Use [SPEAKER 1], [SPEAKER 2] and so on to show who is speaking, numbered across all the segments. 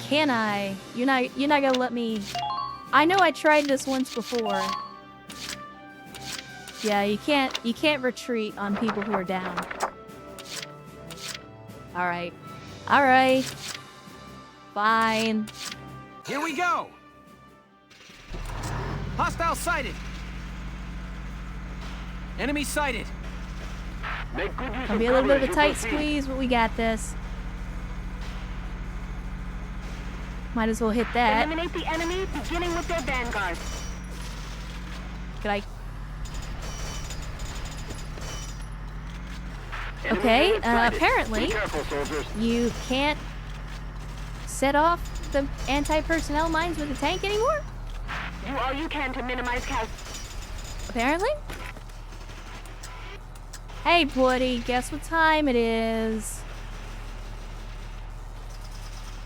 [SPEAKER 1] can I? You're not gonna let me... I know I tried this once before. Yeah, you can't retreat on people who are down. Alright. Alright. Fine.
[SPEAKER 2] Here we go! Hostile sighted! Enemy sighted!
[SPEAKER 1] Gonna be a little bit of a tight squeeze, but we got this. Might as well hit that.
[SPEAKER 3] Eliminate the enemy, beginning with their vanguard.
[SPEAKER 1] Could I... Okay, apparently, you can't set off the anti-personnel mines with a tank anymore?
[SPEAKER 3] Do all you can to minimize casualties.
[SPEAKER 1] Apparently? Hey, buddy, guess what time it is?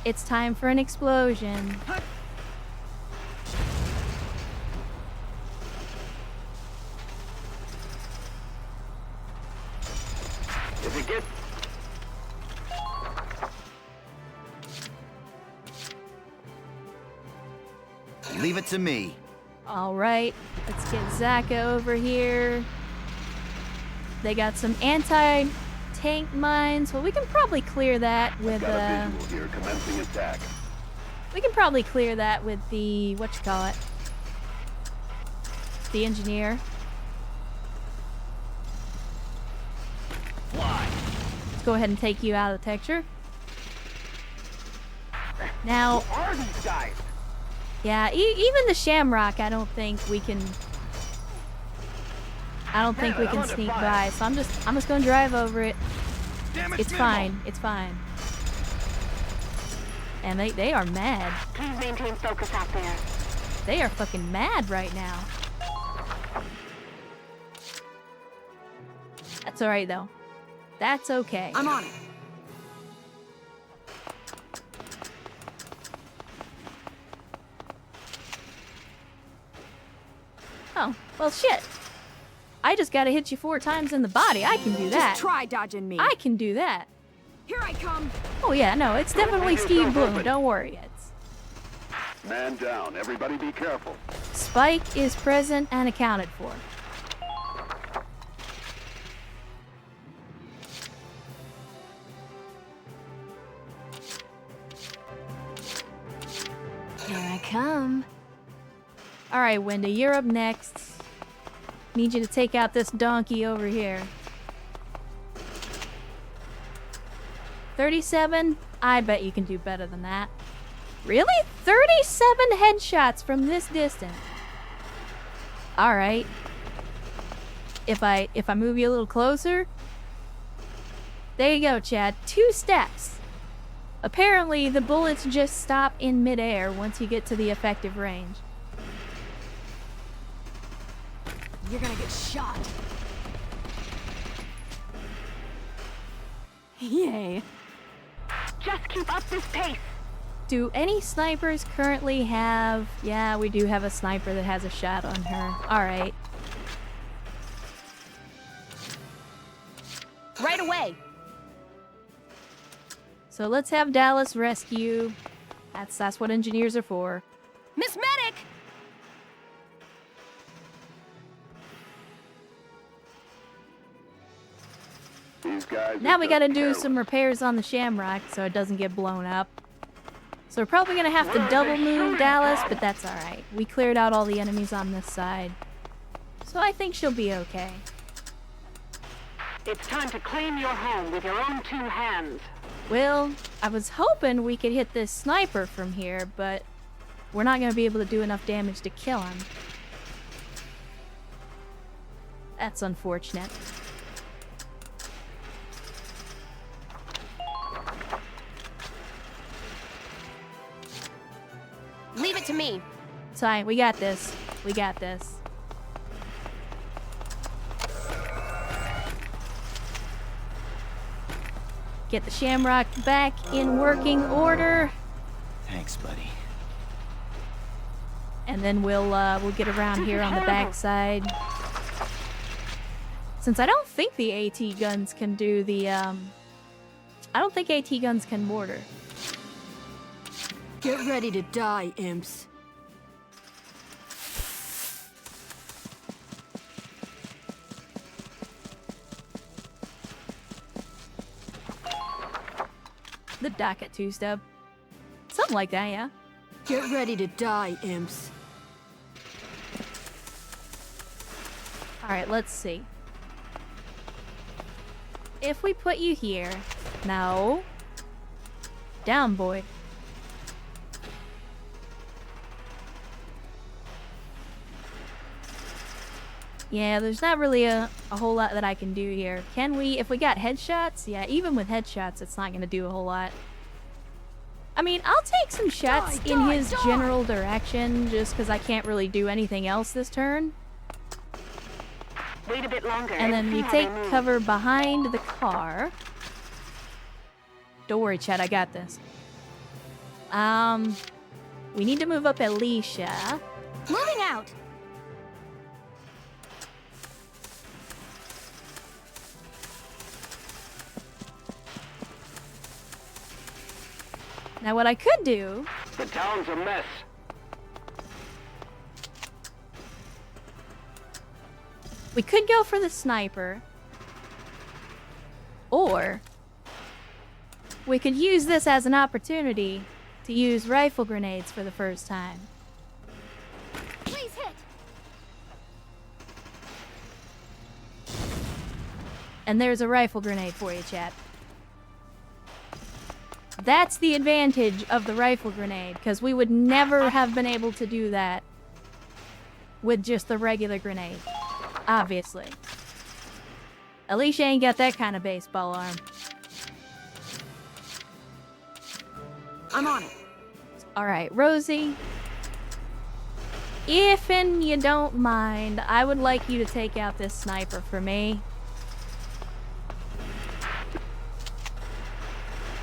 [SPEAKER 1] It's time for an explosion.
[SPEAKER 4] If it gets...
[SPEAKER 5] Leave it to me.
[SPEAKER 1] Alright, let's get Zaka over here. They got some anti-tank mines. Well, we can probably clear that with
[SPEAKER 4] Got a visual here, commencing attack.
[SPEAKER 1] we can probably clear that with the whatchamacallit? The engineer.
[SPEAKER 4] Fly.
[SPEAKER 1] Let's go ahead and take you out of the texture. Now,
[SPEAKER 4] Who are these guys?
[SPEAKER 1] yeah, even the Shamrock, I don't think we can sneak by. So I'm just gonna drive over it. It's fine. It's fine. And they are mad.
[SPEAKER 3] Please maintain focus out there.
[SPEAKER 1] They are fucking mad right now. That's alright though. That's okay.
[SPEAKER 3] I'm on it.
[SPEAKER 1] Oh, well shit. I just gotta hit you 4 times in the body. I can do that.
[SPEAKER 6] Just try dodging me.
[SPEAKER 1] I can do that.
[SPEAKER 6] Here I come.
[SPEAKER 1] Oh yeah, no, it's definitely Steve Bloom. Don't worry. It's
[SPEAKER 4] Man down. Everybody be careful.
[SPEAKER 1] Spike is present and accounted for.
[SPEAKER 6] Here I come.
[SPEAKER 1] Alright, Wendy, you're up next. Need you to take out this donkey over here. 37? I bet you can do better than that. Really? 37 headshots from this distance. Alright. If I move you a little closer. There you go, Chad. 2 steps. Apparently, the bullets just stop in midair once you get to the effective range.
[SPEAKER 6] You're gonna get shot. Yay.
[SPEAKER 3] Just keep up this pace.
[SPEAKER 1] Do any snipers currently have... Yeah, we do have a sniper that has a shot on her. Alright.
[SPEAKER 6] Right away.
[SPEAKER 1] So let's have Dallas rescue. That's what engineers are for.
[SPEAKER 6] Miss Medic!
[SPEAKER 4] These guys
[SPEAKER 1] Now
[SPEAKER 4] are
[SPEAKER 1] we
[SPEAKER 4] just
[SPEAKER 1] gotta do
[SPEAKER 4] careless.
[SPEAKER 1] some repairs on the Shamrock so it doesn't get blown up. So we're probably gonna have to double move Dallas, but that's alright. We cleared out all the enemies on this side. So I think she'll be okay.
[SPEAKER 3] It's time to claim your home with your own 2 hands.
[SPEAKER 1] Well, I was hoping we could hit this sniper from here, but we're not gonna be able to do enough damage to kill him. That's unfortunate.
[SPEAKER 6] Leave it to me.
[SPEAKER 1] It's fine, we got this. We got this. Get the Shamrock back in working order,
[SPEAKER 5] Thanks, buddy.
[SPEAKER 1] and then we'll get around here on the backside. Since I don't think the AT guns can do the I don't think AT guns can mortar.
[SPEAKER 7] Get ready to die, imps.
[SPEAKER 1] The docket two-step. Something like that, yeah.
[SPEAKER 7] Get ready to die, imps.
[SPEAKER 1] Alright, let's see. If we put you here... No. Down, boy. Yeah, there's not really a whole lot that I can do here. Can we? If we got headshots? Yeah, even with headshots, it's not going to do a whole lot. I mean, I'll take some shots in his general direction, just because I can't really do anything else this turn.
[SPEAKER 3] Wait a bit longer.
[SPEAKER 1] And then
[SPEAKER 3] see
[SPEAKER 1] we
[SPEAKER 3] how
[SPEAKER 1] take
[SPEAKER 3] they move.
[SPEAKER 1] cover behind the car. Don't worry, Chad, I got this. We need to move up Alicia.
[SPEAKER 6] Moving out.
[SPEAKER 1] Now what I could do...
[SPEAKER 4] The town's a mess.
[SPEAKER 1] We could go for the sniper. Or... we could use this as an opportunity to use rifle grenades for the first time.
[SPEAKER 6] Please hit.
[SPEAKER 1] And there's a rifle grenade for you, chat. That's the advantage of the rifle grenade, because we would never have been able to do that with just the regular grenade. Obviously. Alicia ain't got that kind of baseball arm.
[SPEAKER 6] I'm on it.
[SPEAKER 1] Alright, Rosie. If and you don't mind, I would like you to take out this sniper for me.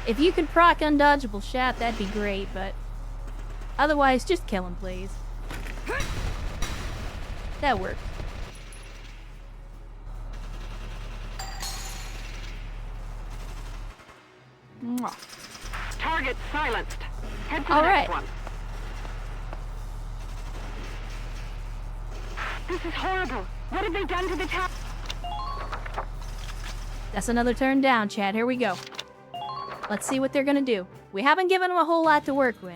[SPEAKER 1] If you could proc undodgeable shot, that'd be great, but otherwise, just kill him, please. That worked. Mwah.
[SPEAKER 3] Target silenced. Head for the
[SPEAKER 1] All
[SPEAKER 3] next
[SPEAKER 1] right.
[SPEAKER 3] one. This is horrible. What have they done to the town?
[SPEAKER 1] That's another turn down, Chad. Here we go. Let's see what they're gonna do. We haven't given them a whole lot to work with.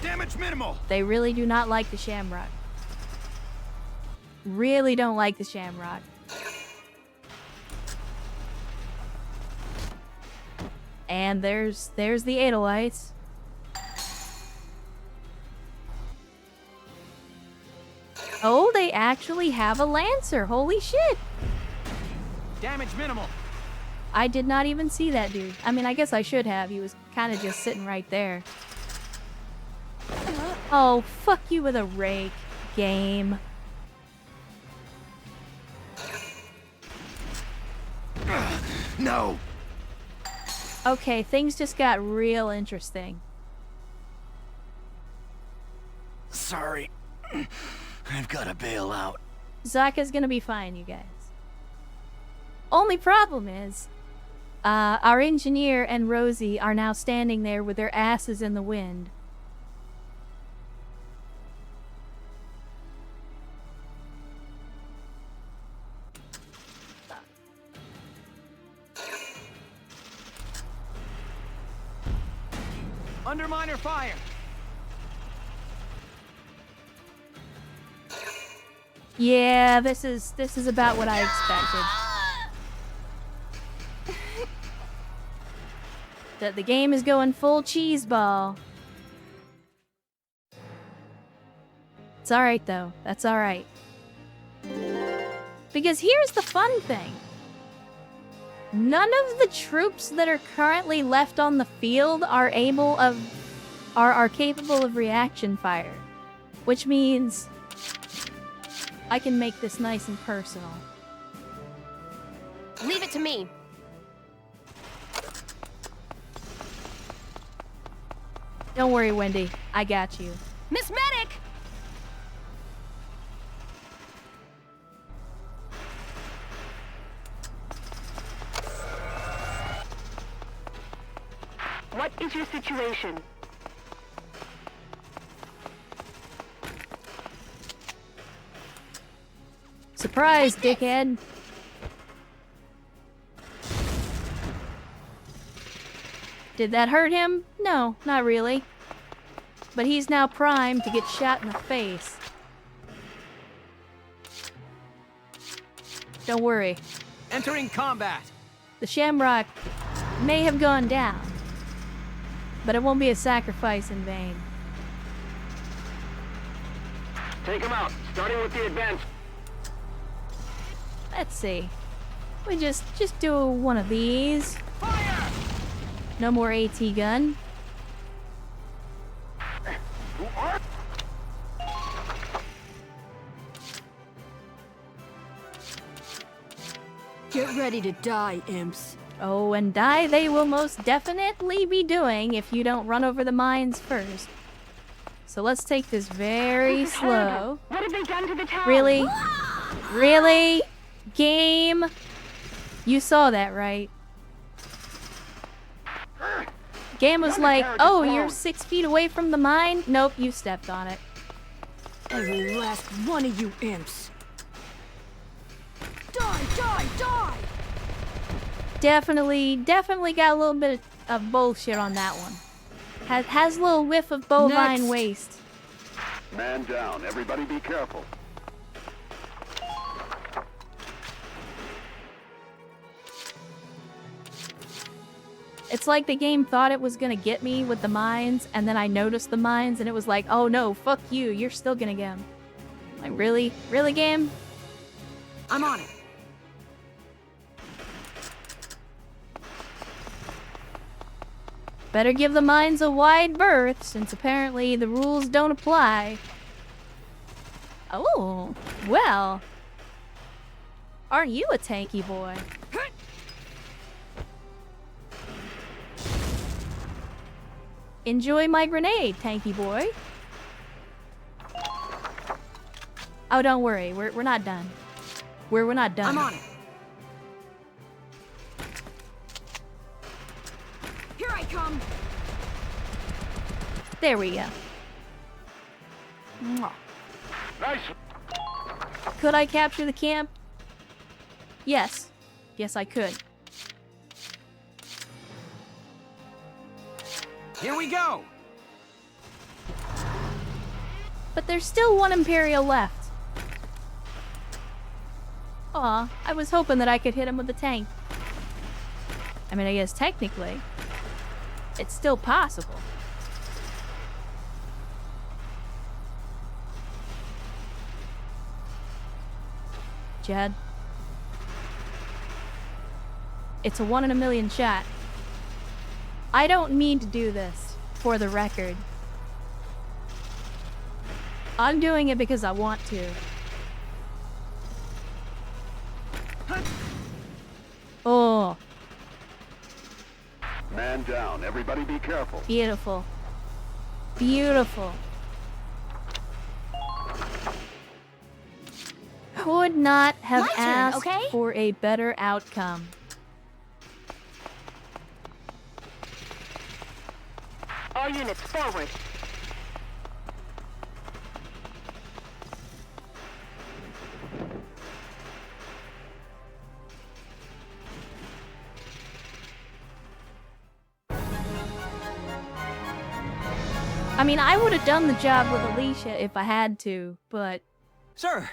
[SPEAKER 2] Damage minimal.
[SPEAKER 1] They really do not like the Shamrock. Really don't like the Shamrock. And there's the Edelweiss. Oh, they actually have a Lancer. Holy shit.
[SPEAKER 2] Damage minimal.
[SPEAKER 1] I did not even see that dude. I mean, I guess I should have. He was kind of just sitting right there. Oh, fuck you with a rake, game.
[SPEAKER 5] No!
[SPEAKER 1] Okay, things just got real interesting.
[SPEAKER 5] Sorry. I've got to bail out.
[SPEAKER 1] Zaka's gonna be fine, you guys. Only problem is, our engineer and Rosie are now standing there with their asses in the wind.
[SPEAKER 2] Under minor fire.
[SPEAKER 1] Yeah, this is about what I expected. That the game is going full cheeseball. It's alright though. That's alright. Because here's the fun thing. None of the troops that are currently left on the field are capable of reaction fire. Which means I can make this nice and personal.
[SPEAKER 6] Leave it to me.
[SPEAKER 1] Don't worry, Wendy. I got you.
[SPEAKER 6] Miss Medic!
[SPEAKER 3] What is your situation?
[SPEAKER 1] Surprise, dickhead. Did that hurt him? No, not really. But he's now primed to get shot in the face. Don't worry.
[SPEAKER 2] Entering combat.
[SPEAKER 1] The Shamrock may have gone down, but it won't be a sacrifice in vain.
[SPEAKER 4] Take him out, starting with the advance.
[SPEAKER 1] Let's see. We just do one of these.
[SPEAKER 2] Fire!
[SPEAKER 1] No more AT gun.
[SPEAKER 4] Who are?
[SPEAKER 7] Get ready to die, imps.
[SPEAKER 1] Oh, and die they will most definitely be doing if you don't run over the mines first. So let's take this very
[SPEAKER 3] This is horrible.
[SPEAKER 1] slow.
[SPEAKER 3] What have they done to the tower?
[SPEAKER 1] Really? Really? Game? You saw that, right? Game was like, oh, you're 6 feet away from the mine? Nope, you stepped on it.
[SPEAKER 7] Every last one of you imps. Die, die, die!
[SPEAKER 1] Definitely got a little bit of bullshit on that one. Has a little whiff of bovine
[SPEAKER 7] Next.
[SPEAKER 1] waste.
[SPEAKER 4] Man down, everybody be careful.
[SPEAKER 1] It's like the game thought it was gonna get me with the mines, and then I noticed the mines, and it was like, oh no, fuck you, you're still gonna get them. Like, really? Really, game?
[SPEAKER 3] I'm on it.
[SPEAKER 1] Better give the mines a wide berth, since apparently the rules don't apply. Oh, well. Aren't you a tanky boy? Enjoy my grenade, tanky boy. Oh, don't worry, we're not done. We're not done.
[SPEAKER 3] I'm on it.
[SPEAKER 7] Here I come!
[SPEAKER 1] There we go. Mwah.
[SPEAKER 4] Nice.
[SPEAKER 1] Could I capture the camp? Yes. Yes, I could.
[SPEAKER 2] Here we go.
[SPEAKER 1] But there's still one Imperial left. Aw, I was hoping that I could hit him with a tank. I mean, I guess technically, it's still possible. Jed. It's a 1 in a million shot. I don't mean to do this, for the record. I'm doing it because I want to. Oh,
[SPEAKER 4] Man down, everybody be careful.
[SPEAKER 1] beautiful. Beautiful. Could not have
[SPEAKER 6] My turn,
[SPEAKER 1] asked
[SPEAKER 6] okay?
[SPEAKER 1] for a better outcome.
[SPEAKER 3] All units forward.
[SPEAKER 1] I mean, I would have done the job with Alicia if I had to, but
[SPEAKER 5] Sir,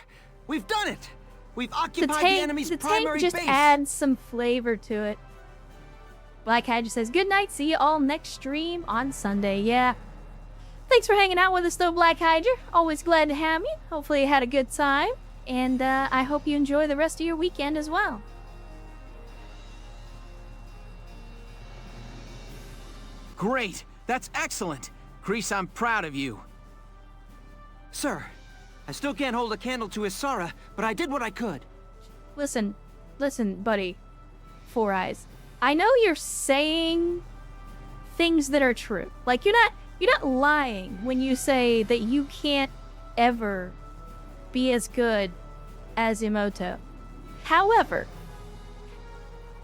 [SPEAKER 5] we've done it! We've
[SPEAKER 1] the
[SPEAKER 5] occupied the
[SPEAKER 1] tank,
[SPEAKER 5] enemy's
[SPEAKER 1] the
[SPEAKER 5] primary
[SPEAKER 1] tank just
[SPEAKER 5] base!
[SPEAKER 1] adds some flavor to it. Black Hydra says, good night, see you all next stream on Sunday. Yeah. Thanks for hanging out with us, though, Black Hydra. Always glad to have you. Hopefully you had a good time. And I hope you enjoy the rest of your weekend as well.
[SPEAKER 2] Great. That's excellent. Kreese, I'm proud of you.
[SPEAKER 5] Sir, I still can't hold a candle to Isara, but I did what I could.
[SPEAKER 1] Listen, buddy. Four Eyes. I know you're saying things that are true. Like, you're not lying when you say that you can't ever be as good as Emoto. However,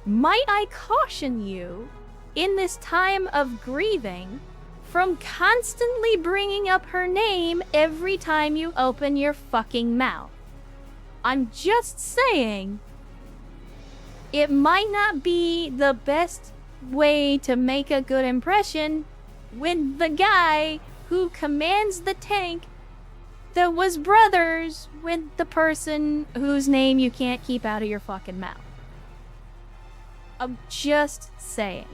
[SPEAKER 1] might I caution you in this time of grieving from constantly bringing up her name every time you open your fucking mouth. I'm just saying, it might not be the best way to make a good impression when the guy who commands the tank that was brothers with the person whose name you can't keep out of your fucking mouth. I'm just saying.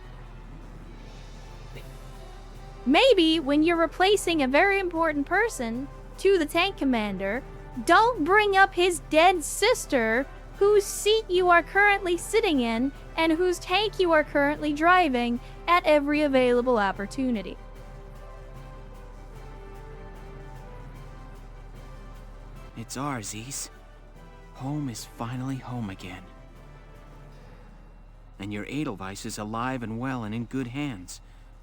[SPEAKER 1] Maybe when you're replacing a very important person to the tank commander, don't bring up his dead sister whose seat you are currently sitting in and whose tank you are currently driving at every available opportunity.
[SPEAKER 2] It's ours, Ys. Home is finally home again. And your Edelweiss is alive and well and in good hands.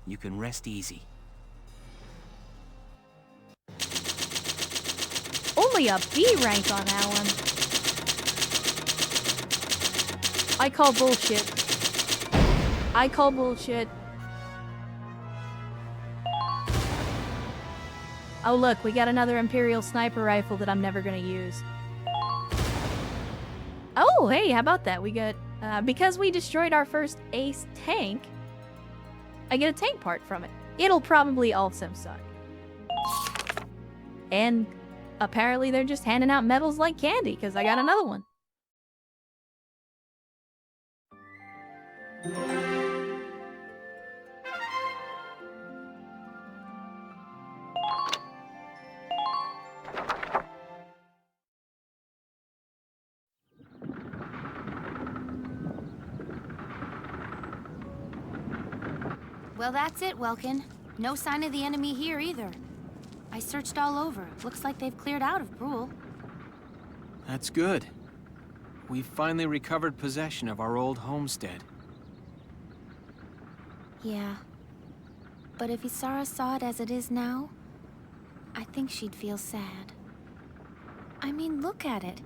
[SPEAKER 2] You can rest easy.
[SPEAKER 1] Only a B rank on that one. I call bullshit. I call bullshit. Oh look, we got another Imperial sniper rifle that I'm never gonna use. Oh, hey, how about that? We got, because we destroyed our first ace tank, I get a tank part from it. It'll probably also suck. And apparently they're just handing out medals like candy, because I got another one.
[SPEAKER 6] Well, that's it, Welkin. No sign of the enemy here either. I searched all over. Looks like they've cleared out of Brule.
[SPEAKER 2] That's good. We've finally recovered possession of our old homestead.
[SPEAKER 6] Yeah. But if Isara saw it as it is now, I think she'd feel sad. I mean, look at it.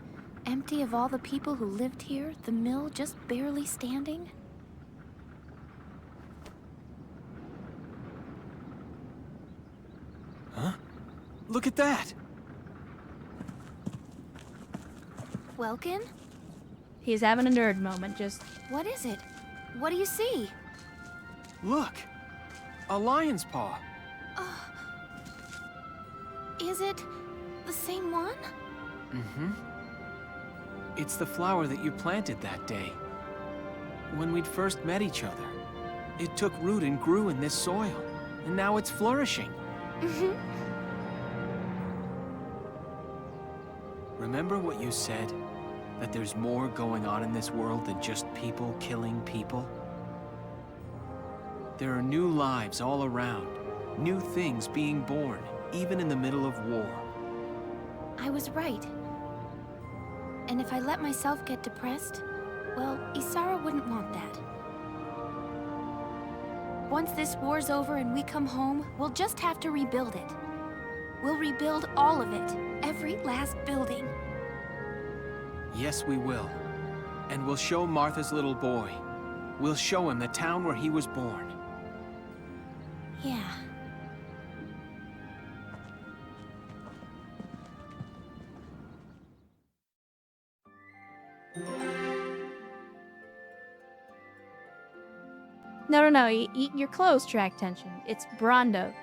[SPEAKER 6] Empty of all the people who lived here, the mill just barely standing.
[SPEAKER 2] Huh? Look at that!
[SPEAKER 6] Welkin?
[SPEAKER 1] He's having a nerd moment, just...
[SPEAKER 6] What is it? What do you see?
[SPEAKER 2] Look! A lion's paw!
[SPEAKER 6] Is it the same one?
[SPEAKER 2] Mm-hmm. It's the flower that you planted that day. When we'd first met each other. It took root and grew in this soil. And now it's flourishing. Remember what you said? That there's more going on in this world than just people killing people? There are new lives all around. New things being born, even in the middle of war.
[SPEAKER 6] I was right. And if I let myself get depressed, well, Isara wouldn't want that. Once this war's over and we come home, we'll just have to rebuild it. We'll rebuild all of it, every last building.
[SPEAKER 2] Yes, we will. And we'll show Martha's little boy. We'll show him the town where he was born.
[SPEAKER 6] Yeah.
[SPEAKER 1] No, your clothes track tension. It's Brondo.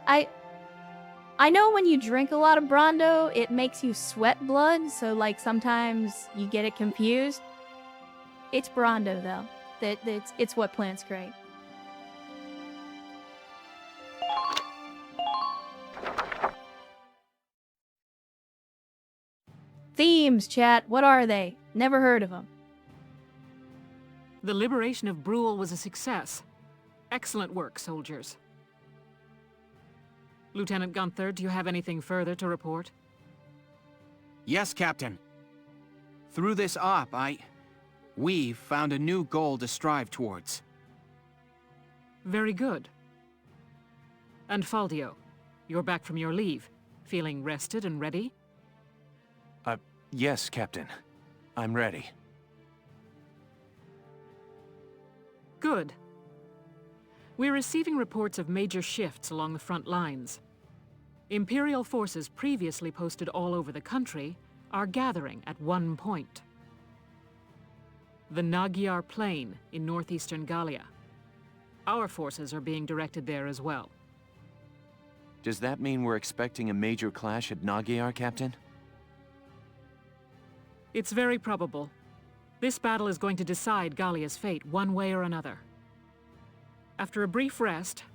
[SPEAKER 1] I know when you drink a lot of Brondo, it makes you sweat blood, so like sometimes you get it confused. It's Brondo though. It's what plants great. Themes, chat. What are they? Never heard of them.
[SPEAKER 8] The liberation of Brule was a success. Excellent work, soldiers. Lieutenant Gunther, do you have anything further to report?
[SPEAKER 2] Yes, Captain. Through this op, we've found a new goal to strive towards.
[SPEAKER 8] Very good. And Faldio, you're back from your leave. Feeling rested and ready?
[SPEAKER 9] Yes, Captain. I'm ready.
[SPEAKER 8] Good. We're receiving reports of major shifts along the front lines. Imperial forces previously posted all over the country are gathering at one point. The Nagyar Plain in northeastern Gallia. Our forces are being directed there as well.
[SPEAKER 9] Does that mean we're expecting a major clash at Nagyar, Captain?
[SPEAKER 8] It's very probable. This battle is going to decide Gallia's fate one way or another. After a brief rest,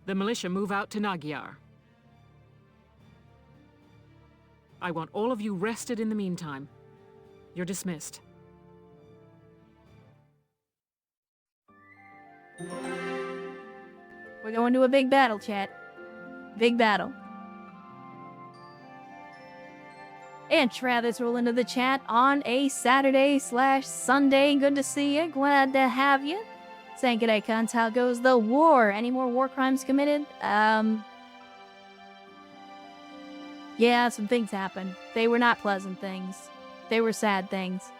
[SPEAKER 8] the militia move out to Nagyar. I want all of you rested in the meantime. You're dismissed.
[SPEAKER 1] We're going to a big battle, chat. Big battle. And Travis roll into the chat on a Saturday/Sunday. Good to see you. Glad to have you. Saying g'day, cunts. How goes the war? Any more war crimes committed? Yeah, some things happened. They were not pleasant things. They were sad things.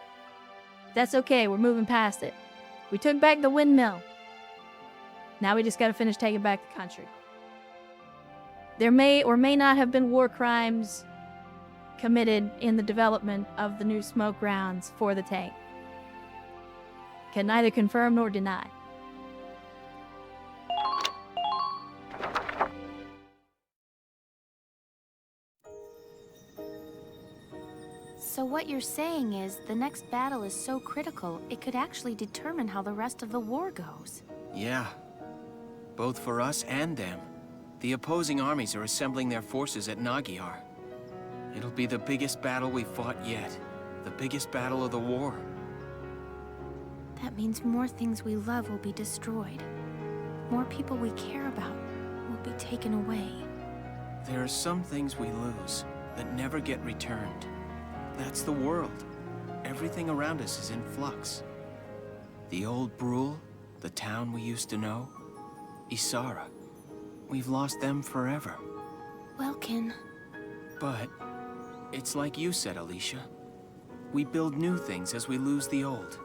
[SPEAKER 1] That's okay. We're moving past it. We took back the windmill. Now we just gotta finish taking back the country. There may or may not have been war crimes committed in the development of the new smoke rounds for the tank. Can neither confirm nor deny.
[SPEAKER 6] So what you're saying is the next battle is so critical, it could actually determine how the rest of the war goes.
[SPEAKER 2] Yeah. Both for us and them. The opposing armies are assembling their forces at Nagyar. It'll be the biggest battle we've fought yet. The biggest battle of the war.
[SPEAKER 6] That means more things we love will be destroyed. More people we care about will be taken away.
[SPEAKER 2] There are some things we lose that never get returned. That's the world. Everything around us is in flux. The old Brule, the town we used to know, Isara. We've lost them forever.
[SPEAKER 6] Welkin.
[SPEAKER 2] But it's like you said, Alicia. We build new things as we lose the old.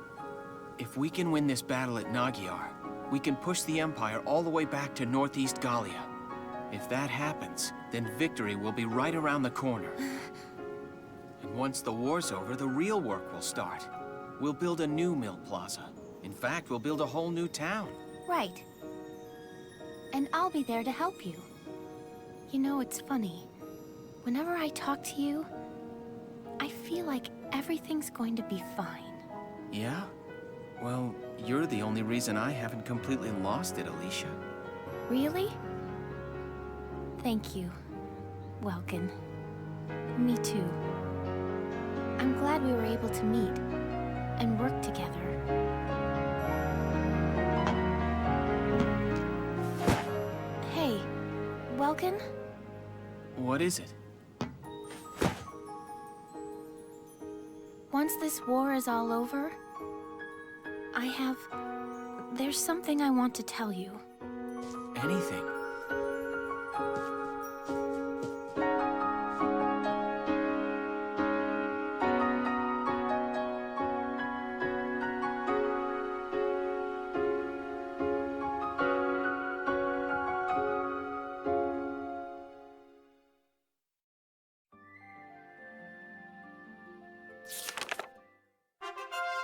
[SPEAKER 2] If we can win this battle at Nagyar, we can push the Empire all the way back to northeast Gallia. If that happens, then victory will be right around the corner. And once the war's over, the real work will start. We'll build a new mill plaza. In fact, we'll build a whole new town.
[SPEAKER 6] Right. And I'll be there to help you. You know, it's funny. Whenever I talk to you, I feel like everything's going to be fine.
[SPEAKER 2] Yeah? Well, you're the only reason I haven't completely lost it, Alicia.
[SPEAKER 6] Really? Thank you, Welkin. Me too. I'm glad we were able to meet and work together. Hey, Welkin?
[SPEAKER 2] What is it?
[SPEAKER 6] Once this war is all over, there's something I want to tell you.
[SPEAKER 2] Anything.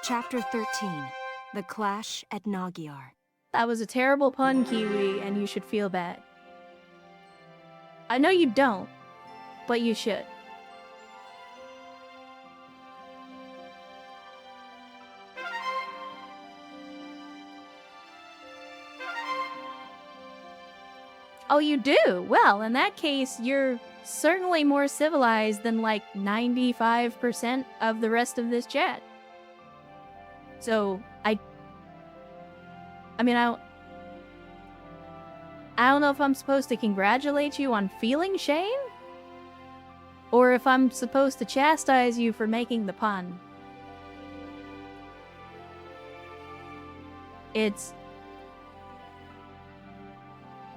[SPEAKER 7] Chapter 13. The Clash at Nagyar.
[SPEAKER 1] That was a terrible pun, Kiwi, and you should feel bad. I know you don't, but you should. Oh, you do? Well, in that case, you're certainly more civilized than like 95% of the rest of this chat. So, I mean, I don't know if I'm supposed to congratulate you on feeling shame, or if I'm supposed to chastise you for making the pun.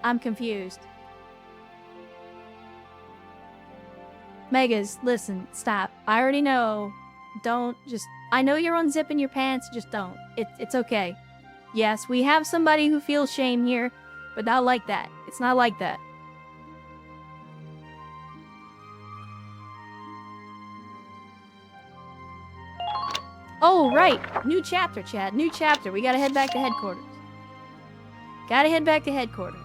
[SPEAKER 1] I'm confused. Megas, listen, stop. I already know. I know you're unzipping your pants, just don't. It's okay. Yes, we have somebody who feels shame here, But not like that. It's not like that. Oh, right. New chapter, Chad. New chapter. We gotta head back to headquarters. Gotta head back to headquarters.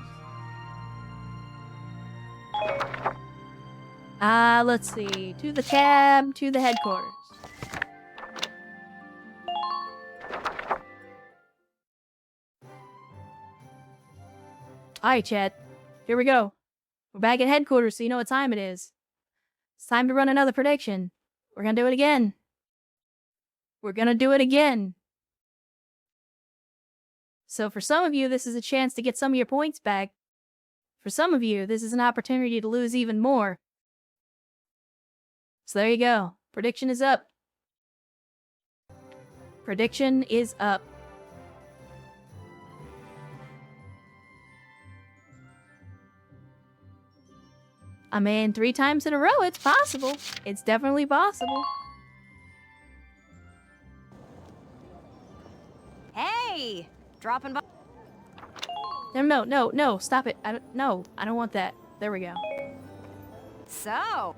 [SPEAKER 1] Let's see. To the cab, to the headquarters. Alright, Chad. Here we go. We're back at headquarters, so you know what time it is. It's time to run another prediction. We're gonna do it again. We're gonna do it again. So for some of you, this is a chance to get some of your points back. For some of you, this is an opportunity to lose even more. So there you go. Prediction is up. Prediction is up. I mean, 3 times in a row, it's possible. It's definitely possible.
[SPEAKER 10] Hey! Dropping by.
[SPEAKER 1] No, stop it. I don't want that. There we go.
[SPEAKER 10] So,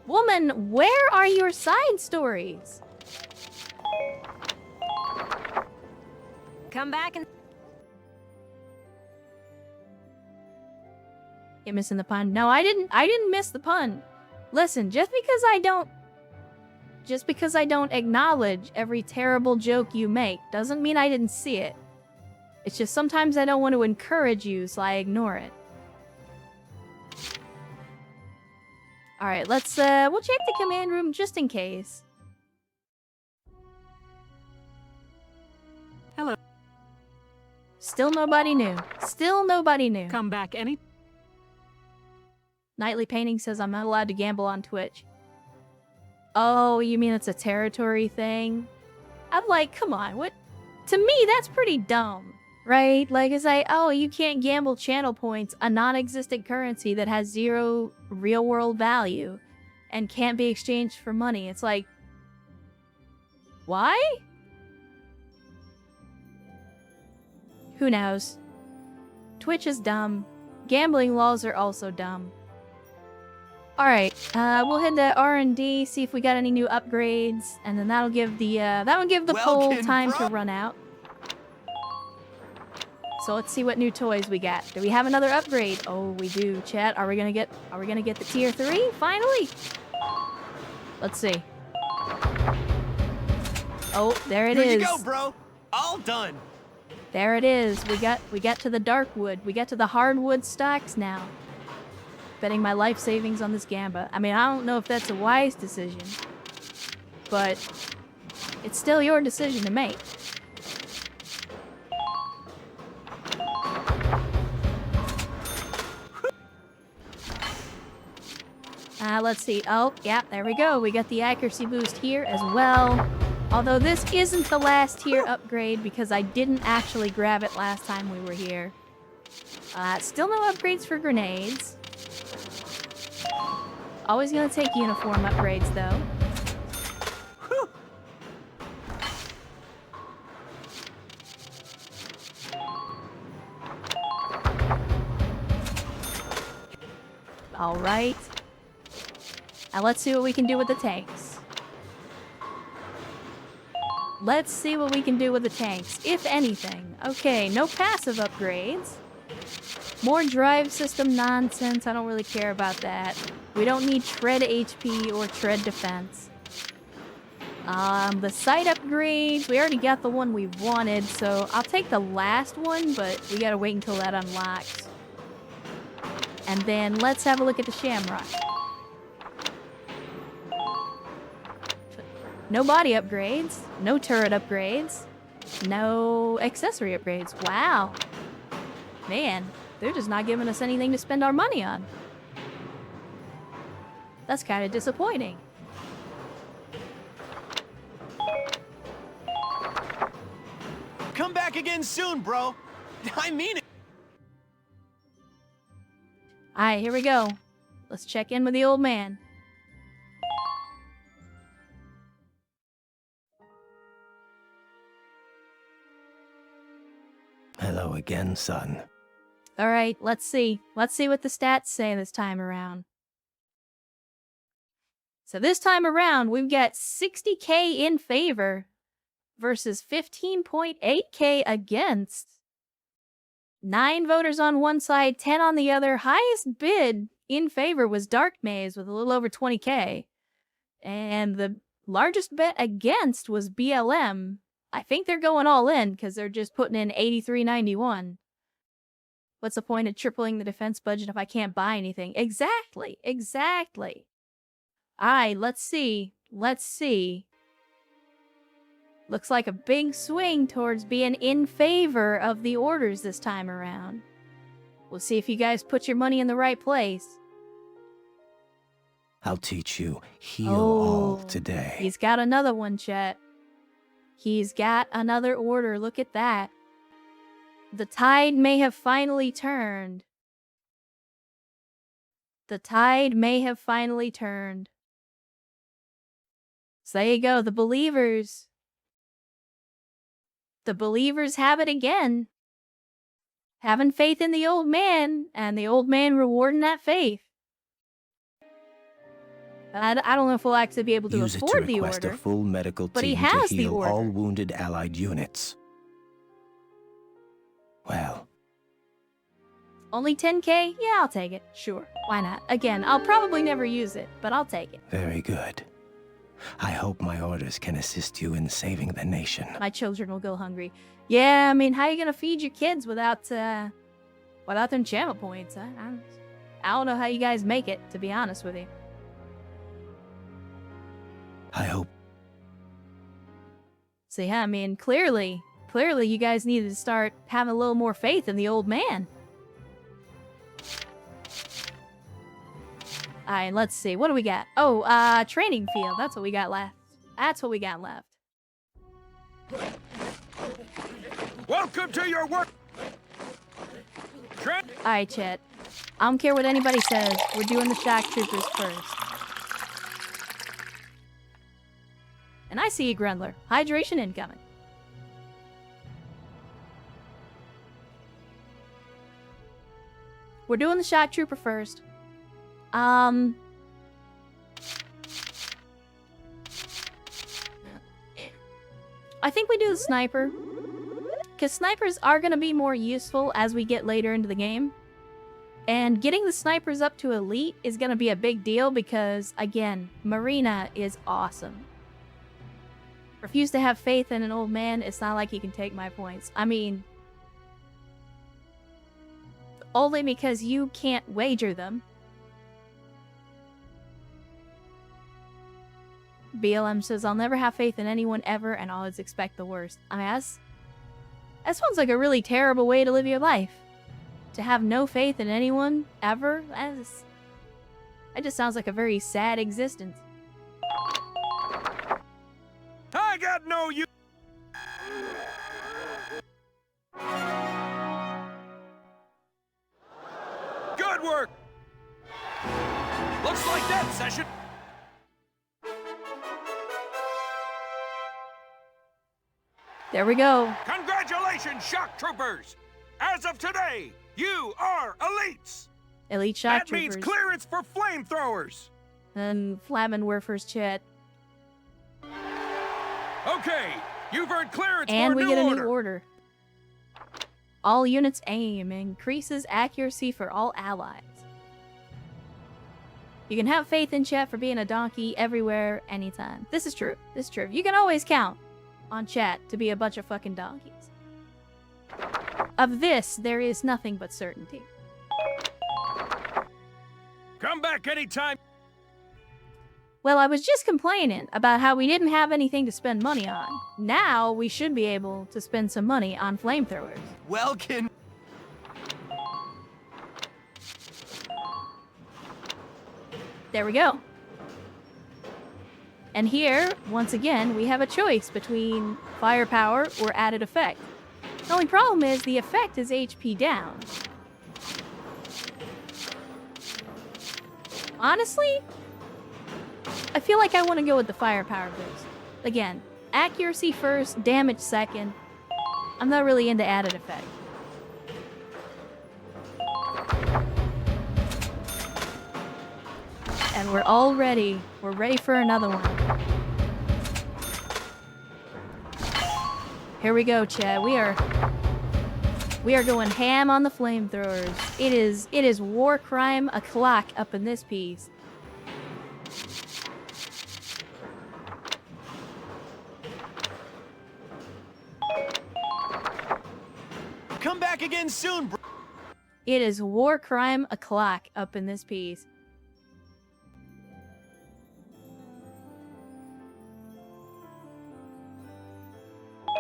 [SPEAKER 1] Woman, where are your side stories?
[SPEAKER 10] come back and...
[SPEAKER 1] You're missing the pun. No, I didn't miss the pun. Listen, just because I don't acknowledge every terrible joke you make doesn't mean I didn't see it. It's just sometimes I don't want to encourage you, so I ignore it. Alright, we'll check the command room just in case.
[SPEAKER 8] Hello.
[SPEAKER 1] Still nobody new. Still nobody new.
[SPEAKER 8] Come back any...
[SPEAKER 1] Nightly Painting says I'm not allowed to gamble on Twitch. Oh, you mean it's a territory thing? I'm like, come on, what? To me, that's pretty dumb, right? Like, it's like, oh, you can't gamble channel points, a non-existent currency that has 0 real-world value and can't be exchanged for money. It's like, why? Who knows? Twitch is dumb. Gambling laws are also dumb. Alright, we'll head to R&D, see if we got any new upgrades, and then that'll give the poll time to run out. So let's see what new toys we got. Do we have another upgrade? Oh, we do. Chat, are we gonna get the tier 3 finally? Let's see. Oh, there it is.
[SPEAKER 5] Here you go, bro. All done.
[SPEAKER 1] There it is. We got to the dark wood. We get to the hardwood stocks now. Betting my life savings on this gamba. I mean, I don't know if that's a wise decision, but it's still your decision to make. Let's see. Oh, yeah, there we go. We got the accuracy boost here as well. Although this isn't the last tier upgrade because I didn't actually grab it last time we were here. Still no upgrades for grenades. Always gonna take uniform upgrades, though. Alright. Now let's see what we can do with the tanks. Let's see what we can do with the tanks, if anything. Okay, no passive upgrades. More drive system nonsense, I don't really care about that. We don't need tread HP or tread defense. The sight upgrades, we already got the one we wanted, so I'll take the last one, but we gotta wait until that unlocks. And then let's have a look at the Shamrock. No body upgrades, no turret upgrades, no accessory upgrades. Wow. Man, they're just not giving us anything to spend our money on. That's kind of disappointing.
[SPEAKER 5] Come back again soon, bro. I mean it.
[SPEAKER 1] Alright, here we go. Let's check in with the old man.
[SPEAKER 11] Hello again, son.
[SPEAKER 1] Alright, let's see. Let's see what the stats say this time around. So this time around, we've got 60k in favor versus 15.8k against. 9 voters on one side, 10 on the other. Highest bid in favor was Dark Maze with a little over 20k. And the largest bet against was BLM. I think they're going all in because they're just putting in 83.91. What's the point of tripling the defense budget if I can't buy anything? Exactly, exactly. Alright, let's see. Let's see. Looks like a big swing towards being in favor of the orders this time around. We'll see if you guys put your money in the right place.
[SPEAKER 11] I'll teach you heal all today.
[SPEAKER 1] He's got another one, chat. He's got another order. Look at that. The tide may have finally turned. The tide may have finally turned. So there you go, the believers. The believers have it again. Having faith in the old man, and the old man rewarding that faith. I don't know if we'll actually be able to
[SPEAKER 11] Use
[SPEAKER 1] afford
[SPEAKER 11] it to
[SPEAKER 1] the
[SPEAKER 11] request
[SPEAKER 1] order.
[SPEAKER 11] a full medical
[SPEAKER 1] but he
[SPEAKER 11] team
[SPEAKER 1] has
[SPEAKER 11] to
[SPEAKER 1] the
[SPEAKER 11] heal
[SPEAKER 1] order.
[SPEAKER 11] all wounded Allied units. Well,
[SPEAKER 1] Only 10k? Yeah, I'll take it. Sure, why not? Again, I'll probably never use it, but I'll take it.
[SPEAKER 11] very good. I hope my orders can assist you in saving the nation.
[SPEAKER 1] My children will go hungry. Yeah, I mean, how are you gonna feed your kids without them enchantment points? I don't know how you guys make it, to be honest with you.
[SPEAKER 11] I hope.
[SPEAKER 1] So yeah, I mean, clearly you guys needed to start having a little more faith in the old man. Alright, let's see. What do we got? Oh, training field. That's what we got left. That's what we got left.
[SPEAKER 4] Welcome to your work.
[SPEAKER 1] Alright, chat. I don't care what anybody says. We're doing the shock troopers first. And I see you, Grundler. Hydration incoming. We're doing the shock trooper first. I think we do the sniper. Because snipers are going to be more useful as we get later into the game. And getting the snipers up to elite is going to be a big deal because, again, Marina is awesome. Refuse to have faith in an old man, it's not like he can take my points. I mean, only because you can't wager them. BLM says, I'll never have faith in anyone ever and always expect the worst. I mean, that sounds like a really terrible way to live your life. To have no faith in anyone ever? That just sounds like a very sad existence.
[SPEAKER 4] I got no you. Good work. Looks like that session.
[SPEAKER 1] There we go.
[SPEAKER 4] Congratulations, shock troopers! As of today, you are elites!
[SPEAKER 1] Elite shock
[SPEAKER 4] That means
[SPEAKER 1] troopers.
[SPEAKER 4] clearance for flamethrowers!
[SPEAKER 1] And Flammenwerfer's chat.
[SPEAKER 4] Okay, you've earned clearance
[SPEAKER 1] And
[SPEAKER 4] for
[SPEAKER 1] we
[SPEAKER 4] a
[SPEAKER 1] get a
[SPEAKER 4] new
[SPEAKER 1] new order. All units aim. Increases accuracy for all allies. You can have faith in chat for being a donkey everywhere, anytime. This is true. This is true. You can always count on chat to be a bunch of fucking donkeys. Of this, there is nothing but certainty.
[SPEAKER 4] Come back anytime.
[SPEAKER 1] Well, I was just complaining about how we didn't have anything to spend money on. Now, we should be able to spend some money on flamethrowers.
[SPEAKER 5] Welkin.
[SPEAKER 1] There we go. And here, once again, we have a choice between firepower or added effect. The only problem is the effect is HP down. Honestly, I feel like I want to go with the firepower boost. Again, accuracy first, damage second. I'm not really into added effect. And we're all ready. We're ready for another one. Here we go, Chad. We are going ham on the flamethrowers. It is war crime o'clock up in this piece.
[SPEAKER 2] Come back again soon, bro.
[SPEAKER 1] It is war crime o'clock up in this piece.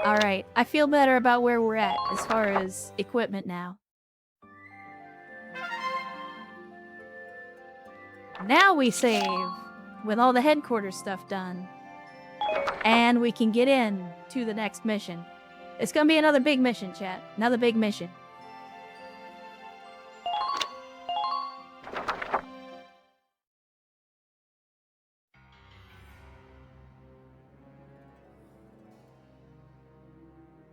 [SPEAKER 1] Alright, I feel better about where we're at as far as equipment now. Now we save with all the headquarters stuff done. And we can get in to the next mission. It's gonna be another big mission, chat. Another big mission.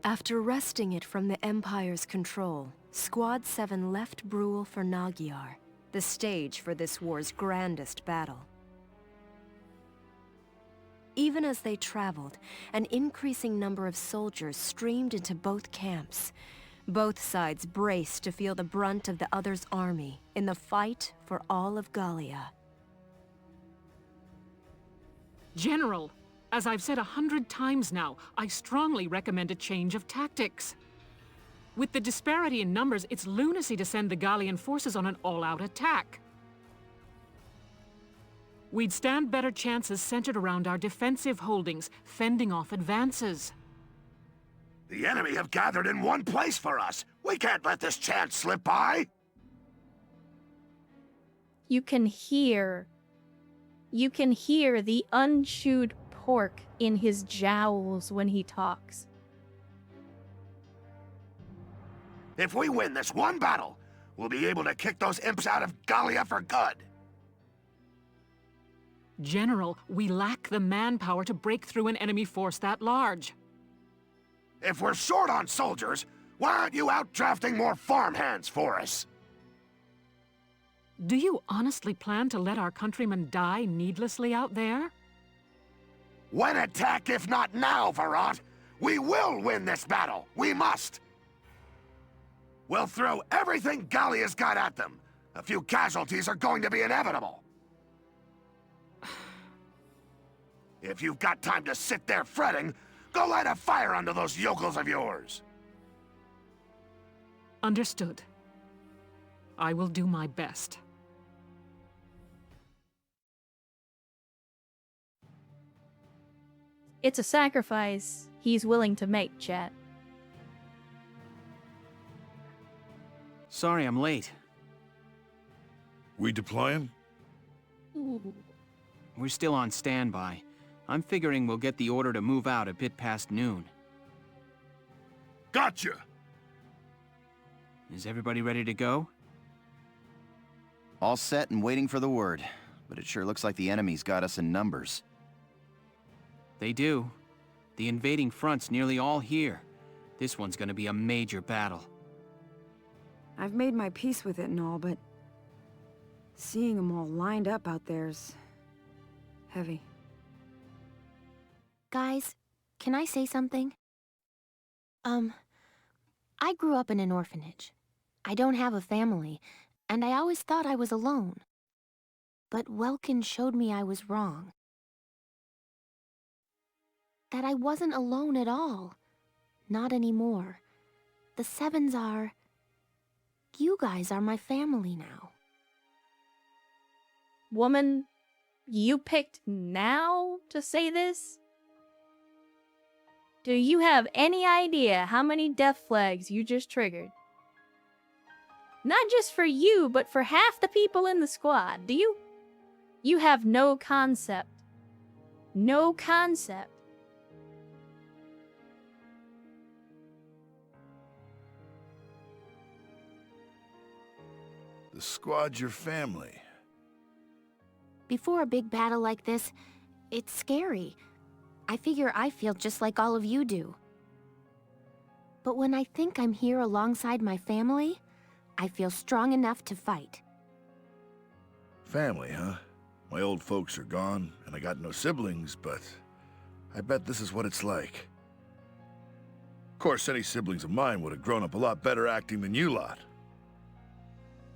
[SPEAKER 12] After wresting it from the Empire's control, Squad 7 left Brule for Nagyar, the stage for this war's grandest battle. Even as they traveled, an increasing number of soldiers streamed into both camps. Both sides braced to feel the brunt of the other's army in the fight for all of Gallia.
[SPEAKER 8] General, as I've said 100 times now, I strongly recommend a change of tactics. With the disparity in numbers, it's lunacy to send the Gallian forces on an all-out attack. We'd stand better chances centered around our defensive holdings, fending off advances.
[SPEAKER 4] The enemy have gathered in one place for us. We can't let this chance slip by.
[SPEAKER 1] You can hear the unchewed pork in his jowls when he talks.
[SPEAKER 4] If we win this one battle, we'll be able to kick those imps out of Gallia for good.
[SPEAKER 8] General, we lack the manpower to break through an enemy force that large.
[SPEAKER 4] If we're short on soldiers, why aren't you out drafting more farmhands for us?
[SPEAKER 8] Do you honestly plan to let our countrymen die needlessly out there?
[SPEAKER 4] When attack, if not now, Varant? We will win this battle. We must. We'll throw everything Gallia's got at them. A few casualties are going to be inevitable. If you've got time to sit there fretting, go light a fire under those yokels of yours.
[SPEAKER 8] Understood. I will do my best.
[SPEAKER 1] It's a sacrifice he's willing to make, chat.
[SPEAKER 2] Sorry I'm late.
[SPEAKER 13] We deploying?
[SPEAKER 2] We're still on standby. I'm figuring we'll get the order to move out a bit past noon.
[SPEAKER 13] Gotcha!
[SPEAKER 2] Is everybody ready to go?
[SPEAKER 14] All set and waiting for the word, but it sure looks like the enemy's got us in numbers.
[SPEAKER 2] They do. The invading front's nearly all here. This one's gonna be a major battle.
[SPEAKER 7] I've made my peace with it and all, but seeing them all lined up out there's heavy.
[SPEAKER 6] Guys, can I say something? I grew up in an orphanage. I don't have a family, and I always thought I was alone. But Welkin showed me I was wrong. That I wasn't alone at all. Not anymore. The Sevens are... You guys are my family now.
[SPEAKER 1] Woman, you picked now to say this? Do you have any idea how many death flags you just triggered? Not just for you, but for half the people in the squad. Do you? You have no concept. No concept.
[SPEAKER 13] The squad's your family.
[SPEAKER 6] Before a big battle like this, it's scary. I figure I feel just like all of you do. But when I think I'm here alongside my family, I feel strong enough to fight.
[SPEAKER 13] Family, huh? My old folks are gone, and I got no siblings, but I bet this is what it's like. Of course, any siblings of mine would have grown up a lot better acting than you lot.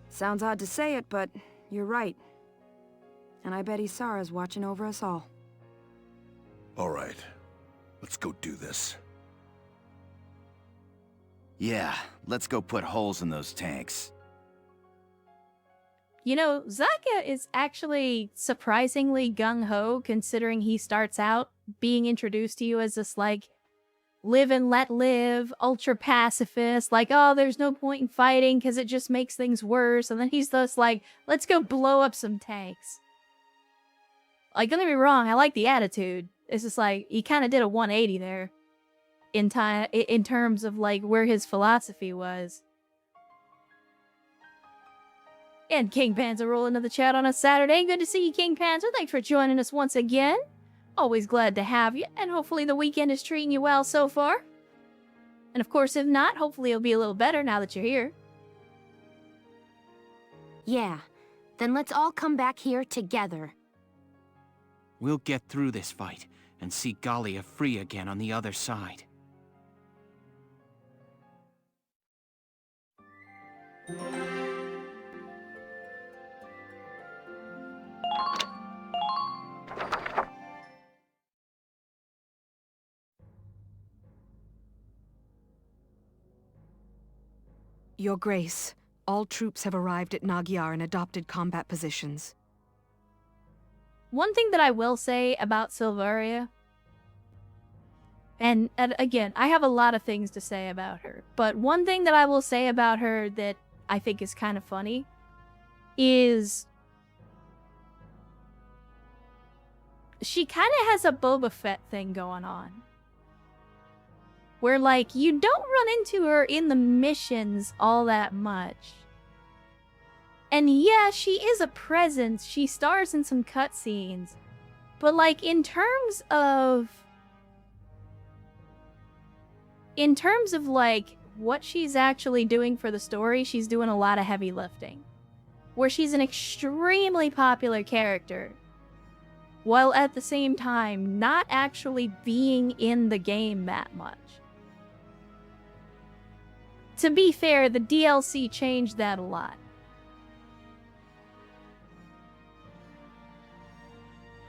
[SPEAKER 7] Sounds odd to say it, but you're right. And I bet Isara's watching over us all.
[SPEAKER 13] All right, let's go do this.
[SPEAKER 14] Yeah, let's go put holes in those tanks.
[SPEAKER 1] You know, Zaka is actually surprisingly gung-ho considering he starts out being introduced to you as this, like, live and let live, ultra-pacifist, like, oh, there's no point in fighting because it just makes things worse, and then he's just like, let's go blow up some tanks. Like, don't get me wrong, I like the attitude. It's just like, he kind of did a 180 there in terms of, like, where his philosophy was. And King Panzer roll into the chat on a Saturday. Good to see you, King Panzer. Thanks for joining us once again. Always glad to have you, and hopefully the weekend is treating you well so far. And of course, if not, hopefully it'll be a little better now that you're here.
[SPEAKER 6] Yeah, then let's all come back here together.
[SPEAKER 2] We'll get through this fight and see Gallia free again on the other side.
[SPEAKER 12] Your Grace, all troops have arrived at Nagyar in adopted combat positions.
[SPEAKER 1] One thing that I will say about Silvaria, and again, I have a lot of things to say about her, but one thing that I will say about her that I think is kind of funny is she kind of has a Boba Fett thing going on. Where, like, you don't run into her in the missions all that much. And yeah, she is a presence. She stars in some cutscenes. But, like, in terms of, like, what she's actually doing for the story, she's doing a lot of heavy lifting. Where she's an extremely popular character, while at the same time not actually being in the game that much. To be fair, the DLC changed that a lot.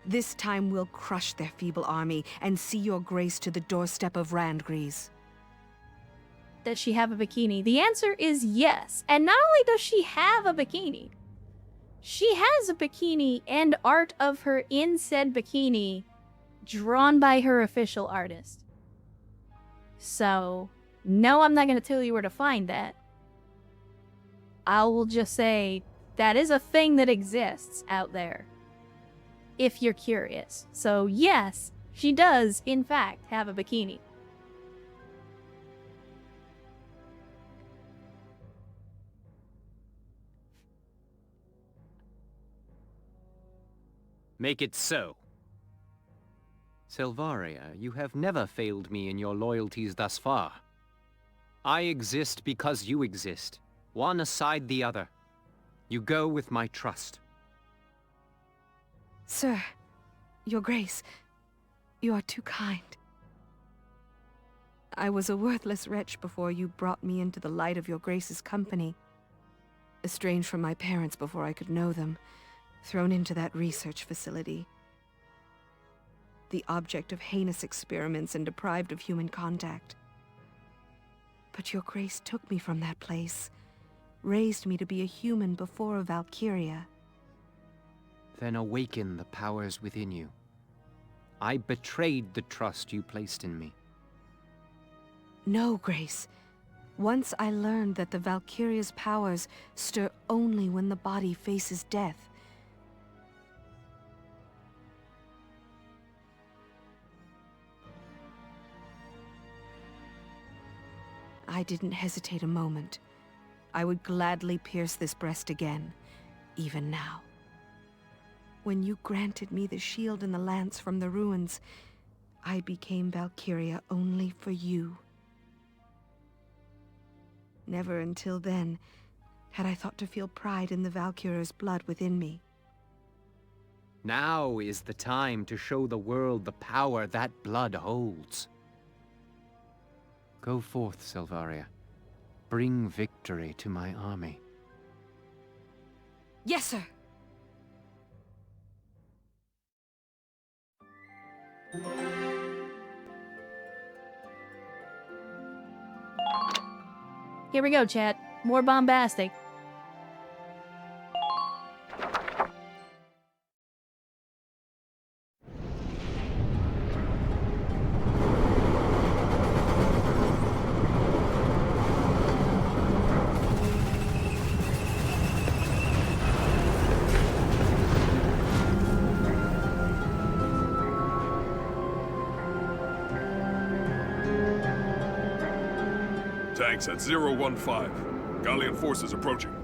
[SPEAKER 12] This time we'll crush their feeble army and see your Grace to the doorstep of Randgries.
[SPEAKER 1] Does she have a bikini? The answer is yes. And not only does she have a bikini, she has a bikini and art of her in said bikini drawn by her official artist. So, no, I'm not going to tell you where to find that. I will just say that is a thing that exists out there, if you're curious. So yes, she does, in fact, have a bikini.
[SPEAKER 15] Make it so. Silvaria, you have never failed me in your loyalties thus far. I exist because you exist, one aside the other. You go with my trust.
[SPEAKER 12] Sir, Your Grace, you are too kind. I was a worthless wretch before you brought me into the light of Your Grace's company. Estranged from my parents before I could know them, thrown into that research facility. The object of heinous experiments and deprived of human contact. But Your Grace took me from that place, raised me to be a human before a Valkyria.
[SPEAKER 15] Then awaken the powers within you. I betrayed the trust you placed in me.
[SPEAKER 12] No, Grace. Once I learned that the Valkyria's powers stir only when the body faces death. I didn't hesitate a moment. I would gladly pierce this breast again, even now. When you granted me the shield and the lance from the ruins, I became Valkyria only for you. Never until then had I thought to feel pride in the Valkyria's blood within me.
[SPEAKER 15] Now is the time to show the world the power that blood holds. Go forth, Silvaria. Bring victory to my army.
[SPEAKER 7] Yes, sir.
[SPEAKER 1] Here we go, chat. More bombastic.
[SPEAKER 16] Tanks at 015. Gallian forces approaching.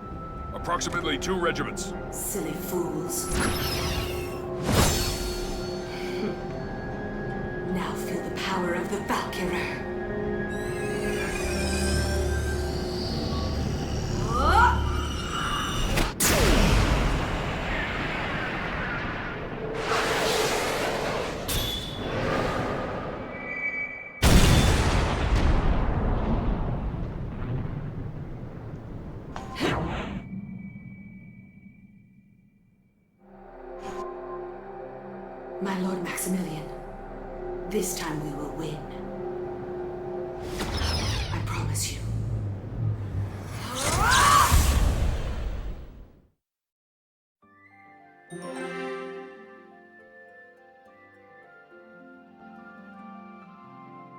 [SPEAKER 16] Approximately 2 regiments.
[SPEAKER 17] Silly fools. Now feel the power of the Valkyria. My Lord Maximilian, this time we will win. I promise you.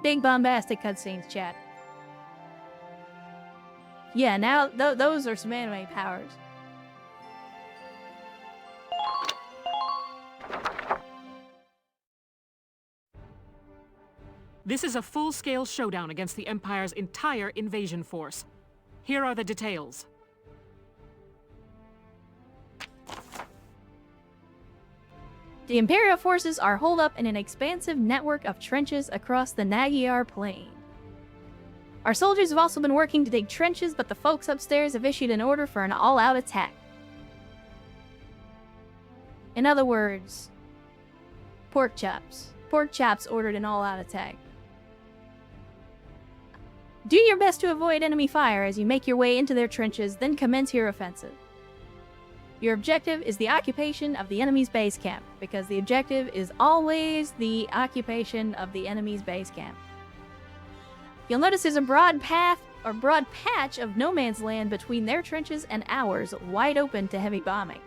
[SPEAKER 1] Big bombastic cutscenes, chat. Yeah, now those are some anime powers.
[SPEAKER 8] This is a full-scale showdown against the Empire's entire invasion force. Here are the details.
[SPEAKER 1] The Imperial forces are holed up in an expansive network of trenches across the Magyar plain. Our soldiers have also been working to dig trenches, but the folks upstairs have issued an order for an all-out attack. In other words, pork chops. Pork chops ordered an all-out attack. Do your best to avoid enemy fire as you make your way into their trenches, then commence your offensive. Your objective is the occupation of the enemy's base camp, because the objective is always the occupation of the enemy's base camp. You'll notice there's a broad path, or broad patch of no man's land between their trenches and ours, wide open to heavy bombing.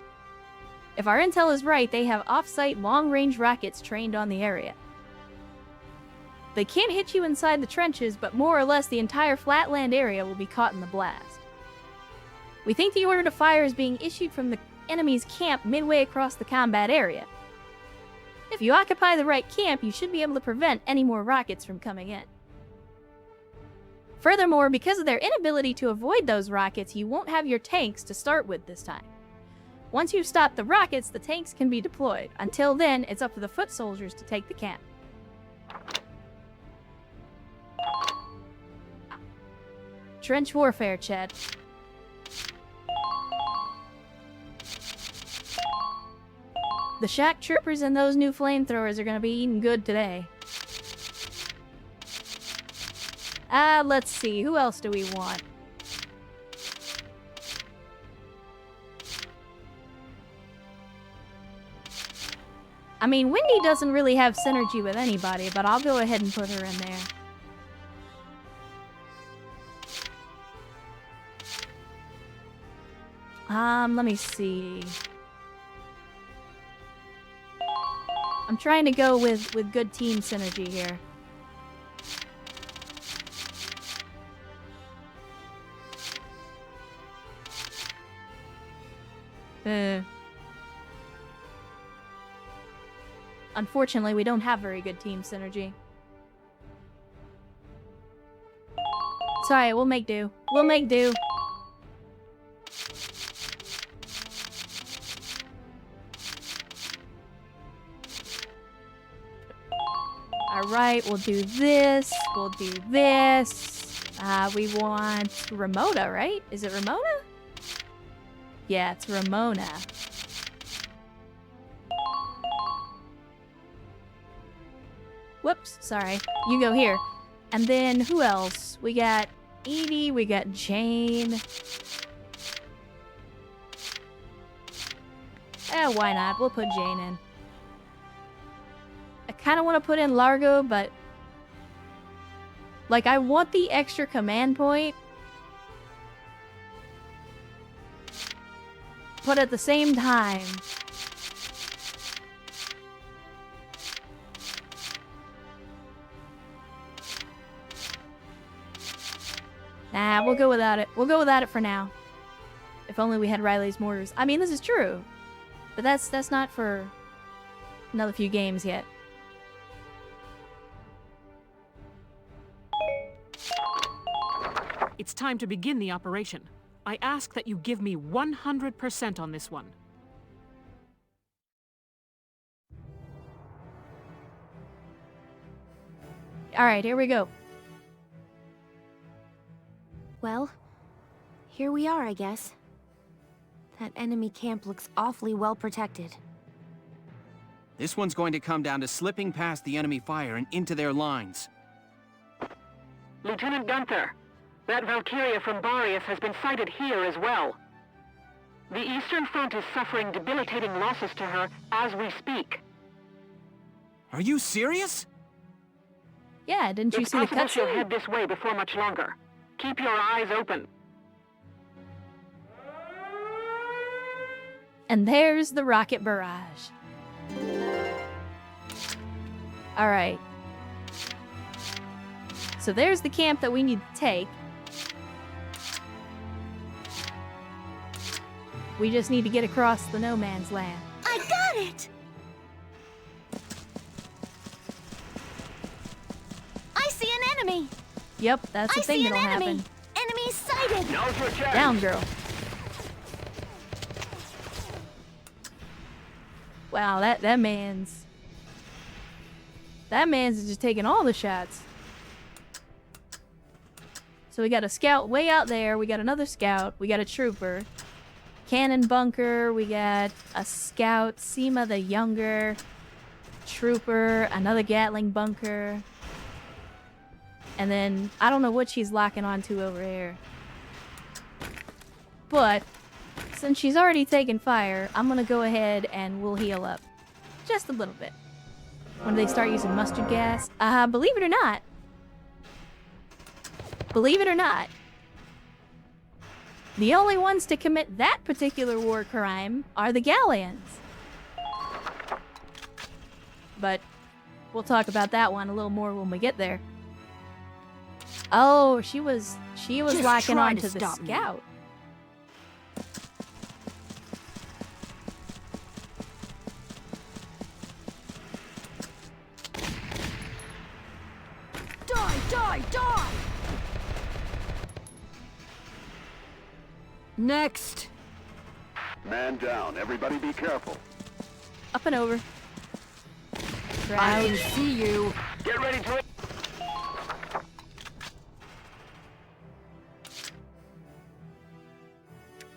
[SPEAKER 1] If our intel is right, they have off-site long-range rockets trained on the area. They can't hit you inside the trenches, but more or less the entire flatland area will be caught in the blast. We think the order to fire is being issued from the enemy's camp midway across the combat area. If you occupy the right camp, you should be able to prevent any more rockets from coming in. Furthermore, because of their inability to avoid those rockets, you won't have your tanks to start with this time. Once you've stopped the rockets, the tanks can be deployed. Until then, it's up to the foot soldiers to take the camp. Trench warfare, Chad. The shock troopers and those new flamethrowers are gonna be eating good today. Let's see, who else do we want? I mean, Wendy doesn't really have synergy with anybody, but I'll go ahead and put her in there. Let me see. I'm trying to go with good team synergy here. Unfortunately, we don't have very good team synergy. Sorry, we'll make do. We'll make do. Alright, we'll do this. We'll do this. We want Ramona, right? Is it Ramona? Yeah, it's Ramona. Whoops, sorry. You go here. And then who else? We got Edie, we got Jane. Why not? We'll put Jane in. I kind of want to put in Largo, but... like, I want the extra command point. But at the same time... nah, we'll go without it. We'll go without it for now. If only we had Riley's mortars. I mean, this is true. But that's not for another few games yet.
[SPEAKER 8] It's time to begin the operation. I ask that you give me 100% on this one.
[SPEAKER 1] Alright, here we go.
[SPEAKER 6] Well, here we are, I guess. That enemy camp looks awfully well protected.
[SPEAKER 5] This one's going to come down to slipping past the enemy fire and into their lines.
[SPEAKER 3] Lieutenant Gunther, that Valkyria from Barrius has been sighted here as well. The Eastern Front is suffering debilitating losses to her as we speak.
[SPEAKER 5] Are you serious?
[SPEAKER 1] Yeah, didn't you see the
[SPEAKER 3] It's possible she'll
[SPEAKER 1] cutscene?
[SPEAKER 3] head this way before much longer. Keep your eyes open.
[SPEAKER 1] And there's the rocket barrage. Alright. So there's the camp that we need to take. We just need to get across the no man's land.
[SPEAKER 6] I got it! I see an enemy!
[SPEAKER 1] Yep, that's the thing that'll happen.
[SPEAKER 6] Enemy sighted!
[SPEAKER 3] Now's your chance!
[SPEAKER 1] Down, girl. Wow, that man's just taking all the shots. So we got a scout way out there, we got another scout, we got a trooper, cannon bunker, we got a scout, Seema the younger, trooper, another Gatling bunker, and then I don't know what she's locking onto over here. But since she's already taken fire, I'm gonna go ahead and we'll heal up. Just a little bit. When they start using mustard gas. Believe it or not. Believe it or not. The only ones to commit that particular war crime are the Gallians. But we'll talk about that one a little more when we get there. Oh, she was
[SPEAKER 6] Just
[SPEAKER 1] locking
[SPEAKER 6] try
[SPEAKER 1] on
[SPEAKER 6] to
[SPEAKER 1] to the
[SPEAKER 6] stop me.
[SPEAKER 1] scout.
[SPEAKER 6] Die!
[SPEAKER 7] Next!
[SPEAKER 4] Man down. Everybody be careful.
[SPEAKER 1] Up and over.
[SPEAKER 7] I can see you.
[SPEAKER 3] Get ready to...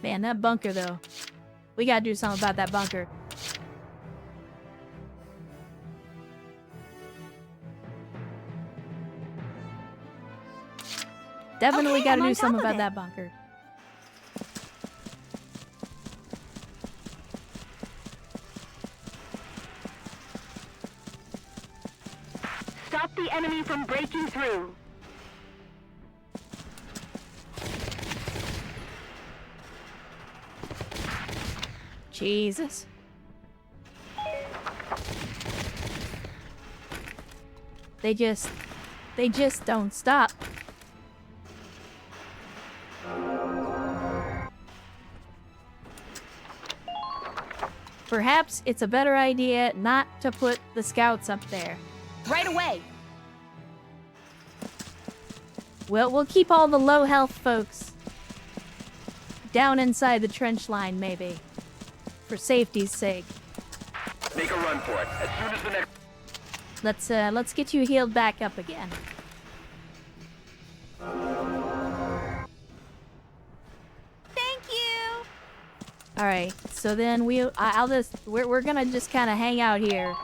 [SPEAKER 1] Man, that bunker though. We gotta do something about that bunker. Definitely gotta do something about that bunker.
[SPEAKER 3] Stop the enemy from breaking through.
[SPEAKER 1] Jesus. They just don't stop. Perhaps it's a better idea not to put the scouts up there.
[SPEAKER 10] Right away!
[SPEAKER 1] Well, we'll keep all the low health folks down inside the trench line, maybe. For safety's sake.
[SPEAKER 3] Make a run for it. As soon as the next...
[SPEAKER 1] Let's get you healed back up again.
[SPEAKER 6] Thank you!
[SPEAKER 1] Alright, so then we're gonna just kind of hang out here.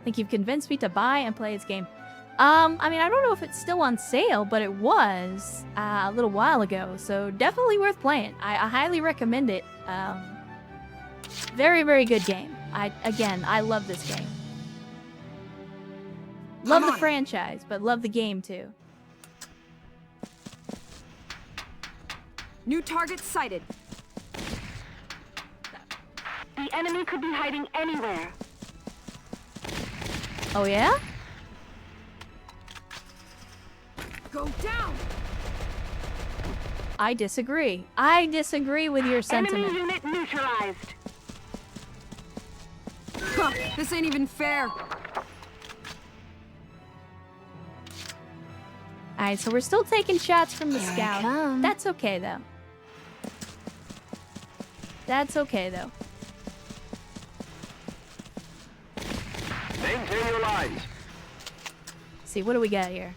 [SPEAKER 1] think you've convinced me to buy and play this game. I mean, I don't know if it's still on sale, but it was a little while ago, so definitely worth playing. I highly recommend it. Very, very good game. I love this game. Love the franchise, but love the game too.
[SPEAKER 7] New target sighted.
[SPEAKER 3] The enemy could be hiding anywhere.
[SPEAKER 1] Oh yeah?
[SPEAKER 7] Go down!
[SPEAKER 1] I disagree. I disagree with your sentiment.
[SPEAKER 3] Enemy unit neutralized.
[SPEAKER 7] Huh, this ain't even fair.
[SPEAKER 1] Alright, so we're still taking shots from the scout. That's okay though. That's okay though.
[SPEAKER 18] Maintain your lines.
[SPEAKER 1] See, what do we got here?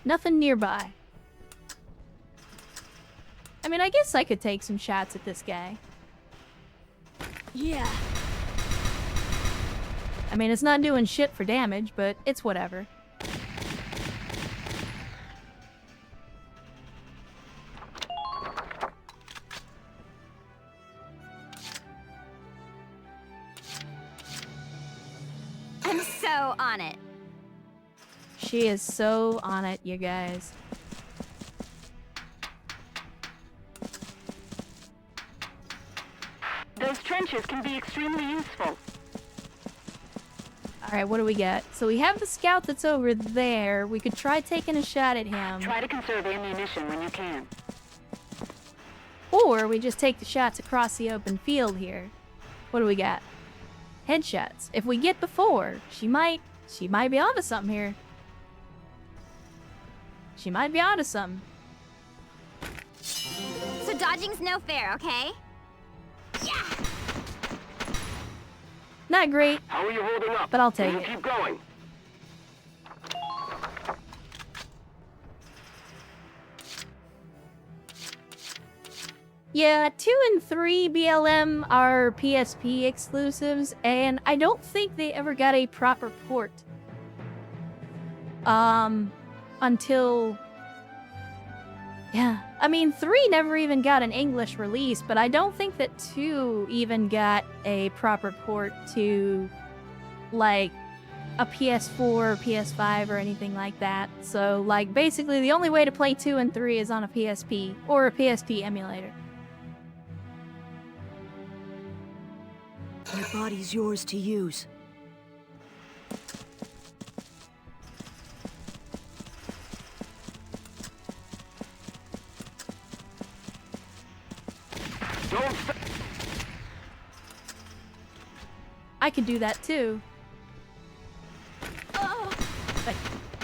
[SPEAKER 1] Nothing nearby. I mean, I guess I could take some shots at this guy.
[SPEAKER 6] Yeah.
[SPEAKER 1] I mean, it's not doing shit for damage, but it's whatever.
[SPEAKER 10] I'm so on it.
[SPEAKER 1] She is so on it, you guys.
[SPEAKER 3] Those trenches can be extremely useful.
[SPEAKER 1] Alright, what do we got? So we have the scout that's over there. We could try taking a shot at him.
[SPEAKER 3] Try to conserve ammunition when you can.
[SPEAKER 1] Or we just take the shots across the open field here. What do we got? Headshots. If we get before, she might be onto something here. She might be onto something.
[SPEAKER 10] So dodging's no fair, okay? Yeah!
[SPEAKER 1] Not great.
[SPEAKER 18] How are you holding up?
[SPEAKER 1] But I'll take it.
[SPEAKER 18] Keep going.
[SPEAKER 1] Yeah, 2 and 3 BLM are PSP exclusives, and I don't think they ever got a proper port. Until... Yeah, I mean, 3 never even got an English release, but I don't think that 2 even got a proper port to, like, a PS4 or PS5 or anything like that. So, like, basically the only way to play 2 and 3 is on a PSP or a PSP emulator.
[SPEAKER 19] My body's yours to use.
[SPEAKER 1] I could do that too.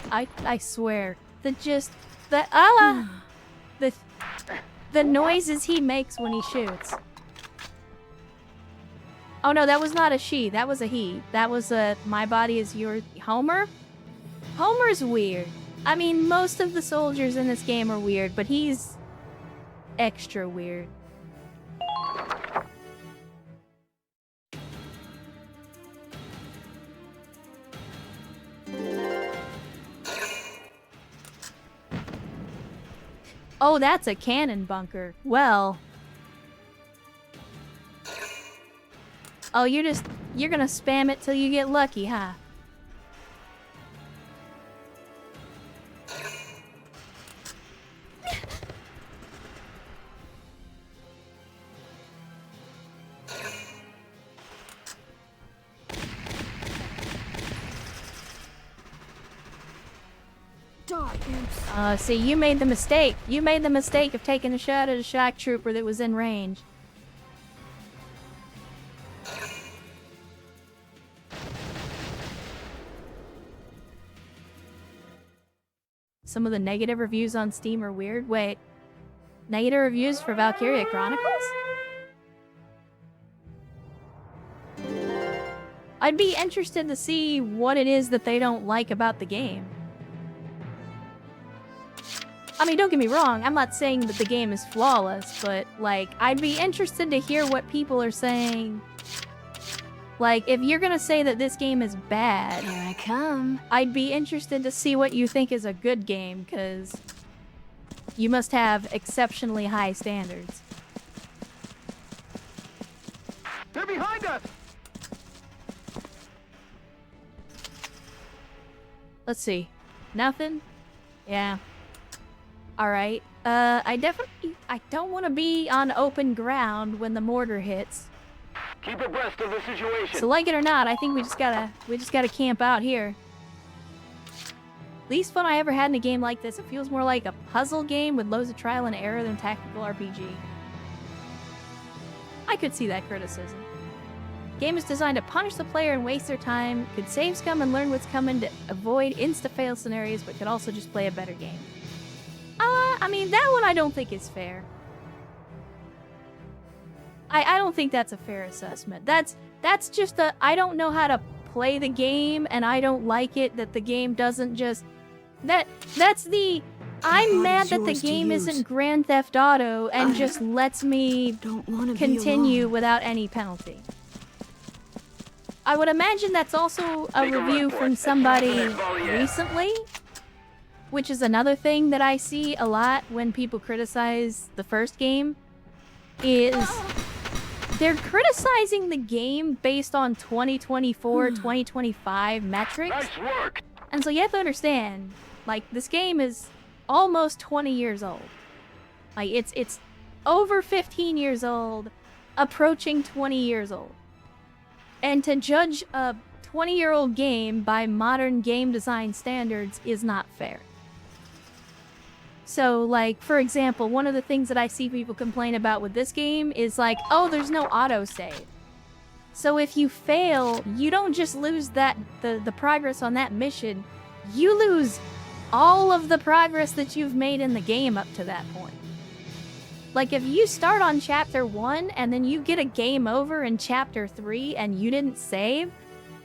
[SPEAKER 1] I swear that the noises he makes when he shoots. Oh no, that was not a she, that was a he. That was a my body is your Homer? Homer's weird. I mean, most of the soldiers in this game are weird, but he's extra weird. Oh, that's a cannon bunker. Well. Oh, you're gonna spam it till you get lucky, huh? See, you made the mistake. You made the mistake of taking a shot at a shock trooper that was in range. Some of the negative reviews on Steam are weird. Wait. Negative reviews for Valkyria Chronicles? I'd be interested to see what it is that they don't like about the game. I mean, don't get me wrong, I'm not saying that the game is flawless, but, like, I'd be interested to hear what people are saying Like, if you're gonna say that this game is bad,
[SPEAKER 6] Here I come.
[SPEAKER 1] I'd be interested to see what you think is a good game, because you must have exceptionally high standards.
[SPEAKER 2] They're behind us!
[SPEAKER 1] Let's see. Nothing? Yeah. Alright. I don't want to be on open ground when the mortar hits.
[SPEAKER 3] Keep abreast of the situation.
[SPEAKER 1] So like it or not, I think we just gotta camp out here. Least fun I ever had in a game like this. It feels more like a puzzle game with loads of trial and error than tactical RPG. I could see that criticism. Game is designed to punish the player and waste their time, could save scum and learn what's coming to avoid insta-fail scenarios, but could also just play a better game. I mean, that one I don't think is fair. I don't think that's a fair assessment. That's just I don't know how to play the game, and I don't like it that the game doesn't just... That's the... I'm mad that the game isn't Grand Theft Auto and just lets me continue without any penalty. I would imagine that's also a review from somebody recently, which is another thing that I see a lot when people criticize the first game, is they're criticizing the game based on 2024, 2025 metrics.
[SPEAKER 3] Nice work.
[SPEAKER 1] And so you have to understand, like, this game is almost 20 years old. Like, it's over 15 years old, approaching 20 years old. And to judge a 20-year-old game by modern game design standards is not fair. So, like, for example, one of the things that I see people complain about with this game is like, oh, there's no autosave. So if you fail, you don't just lose the progress on that mission, you lose all of the progress that you've made in the game up to that point. Like, if you start on chapter 1 and then you get a game over in chapter 3 and you didn't save,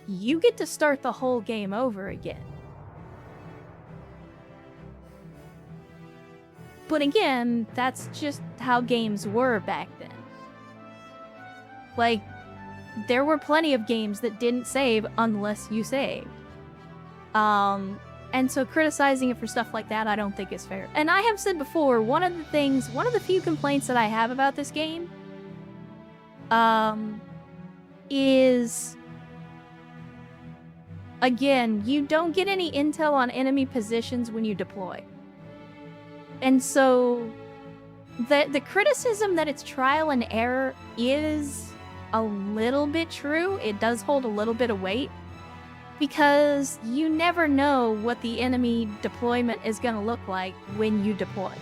[SPEAKER 1] you get to start the whole game over again. But again, that's just how games were back then. Like, there were plenty of games that didn't save unless you saved. And so criticizing it for stuff like that, I don't think is fair. And I have said before, one of the few complaints that I have about this game, is, again, you don't get any intel on enemy positions when you deploy. And so, the criticism that it's trial and error is a little bit true. It does hold a little bit of weight. Because you never know what the enemy deployment is going to look like when you deploy.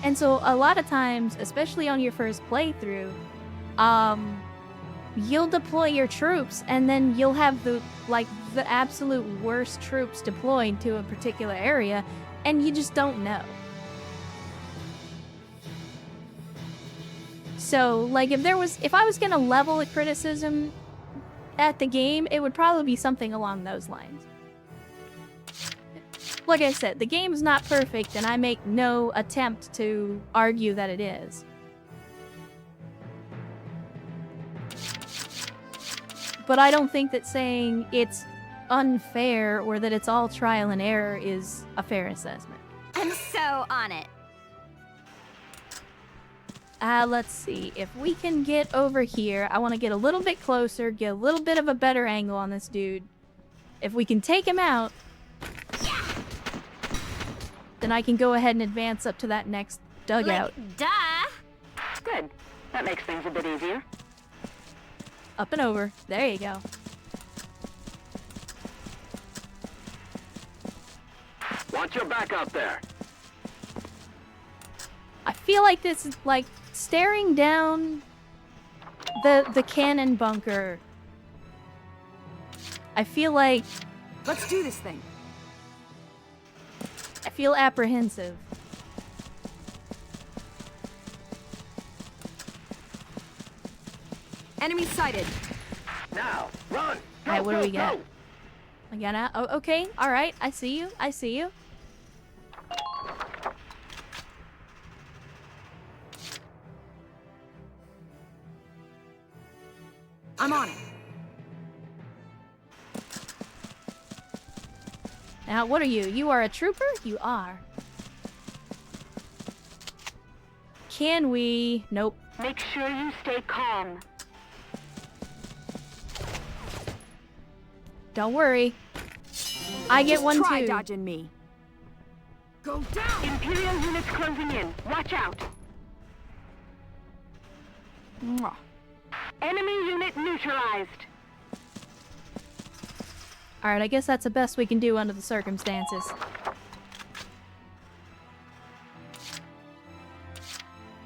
[SPEAKER 1] And so a lot of times, especially on your first playthrough, you'll deploy your troops and then you'll have the absolute worst troops deployed to a particular area and you just don't know. So, like, if I was going to level a criticism at the game, it would probably be something along those lines. Like I said, the game's not perfect, and I make no attempt to argue that it is. But I don't think that saying it's unfair or that it's all trial and error is a fair assessment.
[SPEAKER 10] I'm so on it.
[SPEAKER 1] Let's see. If we can get over here, I want to get a little bit closer, get a little bit of a better angle on this dude. If we can take him out, then I can go ahead and advance up to that next dugout.
[SPEAKER 10] Like, duh!
[SPEAKER 3] Good. That makes things a bit easier.
[SPEAKER 1] Up and over. There you go.
[SPEAKER 3] Watch your back out there.
[SPEAKER 1] I feel like this is like staring down the cannon bunker. I feel like...
[SPEAKER 7] Let's do this thing.
[SPEAKER 1] I feel apprehensive.
[SPEAKER 7] Enemy sighted.
[SPEAKER 3] Now, run! Go,
[SPEAKER 1] Alright, what do we
[SPEAKER 3] go,
[SPEAKER 1] got?
[SPEAKER 3] go.
[SPEAKER 1] I got out. Oh, okay. Alright, I see you. I see you.
[SPEAKER 7] I'm on it.
[SPEAKER 1] Now, what are you? You are a trooper? You are. Can we... Nope.
[SPEAKER 3] Make sure you stay calm.
[SPEAKER 1] Don't worry. I get one
[SPEAKER 7] Try
[SPEAKER 1] too.
[SPEAKER 7] dodging me.
[SPEAKER 3] Go down! Imperial units closing in. Watch out.
[SPEAKER 7] Mwah.
[SPEAKER 3] Enemy unit neutralized.
[SPEAKER 1] Alright, I guess that's the best we can do under the circumstances.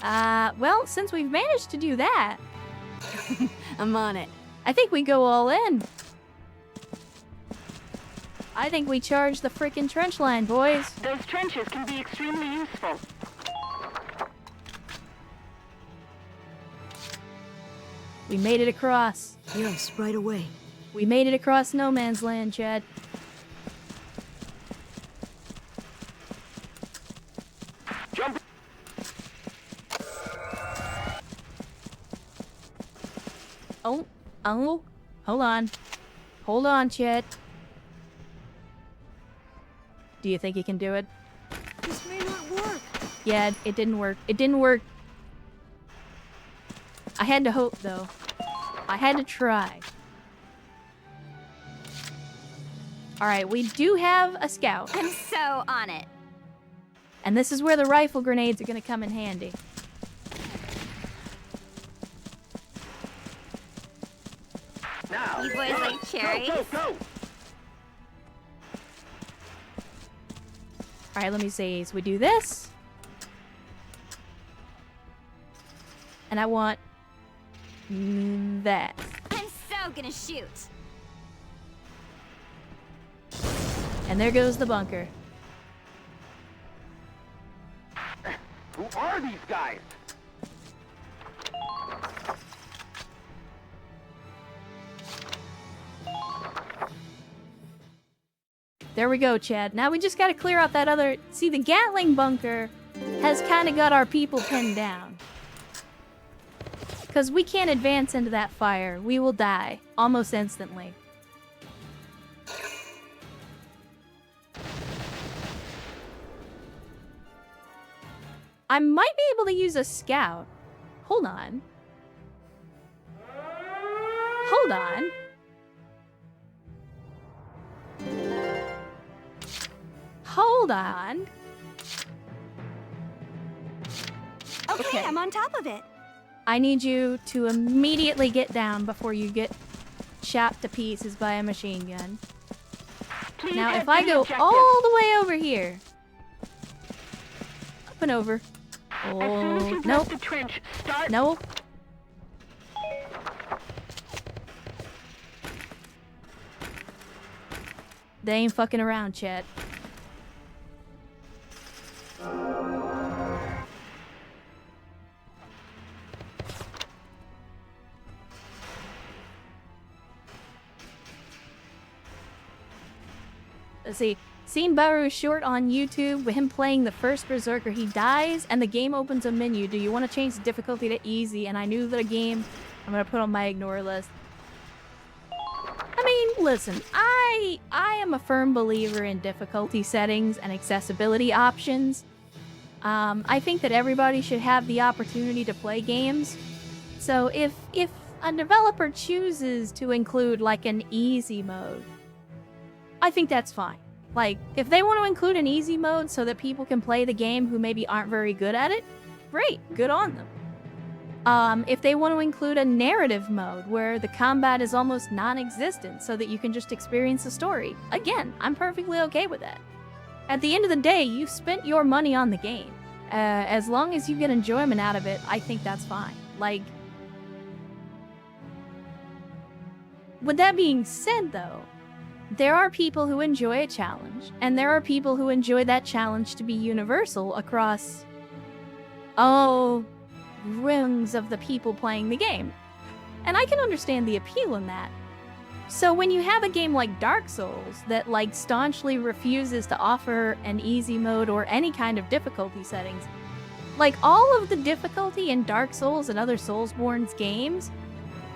[SPEAKER 1] Well, since we've managed to do that...
[SPEAKER 7] I'm on it.
[SPEAKER 1] I think we go all in. I think we charge the frickin' trench line, boys.
[SPEAKER 3] Those trenches can be extremely useful.
[SPEAKER 1] We made it across.
[SPEAKER 19] Yes, right away.
[SPEAKER 1] We made it across no man's land, Chad.
[SPEAKER 3] Jump.
[SPEAKER 1] Oh, hold on. Hold on, Chad. Do you think you can do it?
[SPEAKER 7] This may not work.
[SPEAKER 1] Yeah, it didn't work. It didn't work. I had to hope, though. I had to try. Alright, we do have a scout.
[SPEAKER 10] I'm so on it.
[SPEAKER 1] And this is where the rifle grenades are gonna come in handy.
[SPEAKER 3] Now.
[SPEAKER 10] You boys like cherries?
[SPEAKER 3] Go.
[SPEAKER 1] Alright, let me see. So we do this. And I want... that.
[SPEAKER 10] I'm so gonna shoot.
[SPEAKER 1] And there goes the bunker.
[SPEAKER 3] Who are these guys?
[SPEAKER 1] There we go, Chad. Now we just gotta clear out that other... See, the Gatling bunker has kind of got our people pinned down. Because we can't advance into that fire. We will die. Almost instantly. I might be able to use a scout. Hold on. Hold on. Hold on.
[SPEAKER 6] Okay, I'm on top of it.
[SPEAKER 1] I need you to immediately get down before you get chopped to pieces by a machine gun.
[SPEAKER 3] Please
[SPEAKER 1] Now,
[SPEAKER 3] head
[SPEAKER 1] if I
[SPEAKER 3] to the
[SPEAKER 1] go
[SPEAKER 3] objective.
[SPEAKER 1] all the way over here, up and over.
[SPEAKER 3] As soon as
[SPEAKER 1] Oh,
[SPEAKER 3] you've
[SPEAKER 1] nope.
[SPEAKER 3] left the trench, start.
[SPEAKER 1] No. They ain't fucking around, chat. Let's see. Seen Baru's short on YouTube with him playing the first Berserker. He dies and the game opens a menu. Do you want to change the difficulty to easy? And I knew that a game I'm gonna put on my ignore list. I mean, listen, I am a firm believer in difficulty settings and accessibility options. I think that everybody should have the opportunity to play games. So if a developer chooses to include like an easy mode, I think that's fine. Like, if they want to include an easy mode so that people can play the game who maybe aren't very good at it, great, good on them. If they want to include a narrative mode where the combat is almost non-existent so that you can just experience the story, again, I'm perfectly okay with that. At the end of the day, you spent your money on the game. As long as you get enjoyment out of it, I think that's fine. Like, with that being said, though, there are people who enjoy a challenge, and there are people who enjoy that challenge to be universal across, rings of the people playing the game. And I can understand the appeal in that. So when you have a game like Dark Souls that like staunchly refuses to offer an easy mode or any kind of difficulty settings, like all of the difficulty in Dark Souls and other Soulsborne's games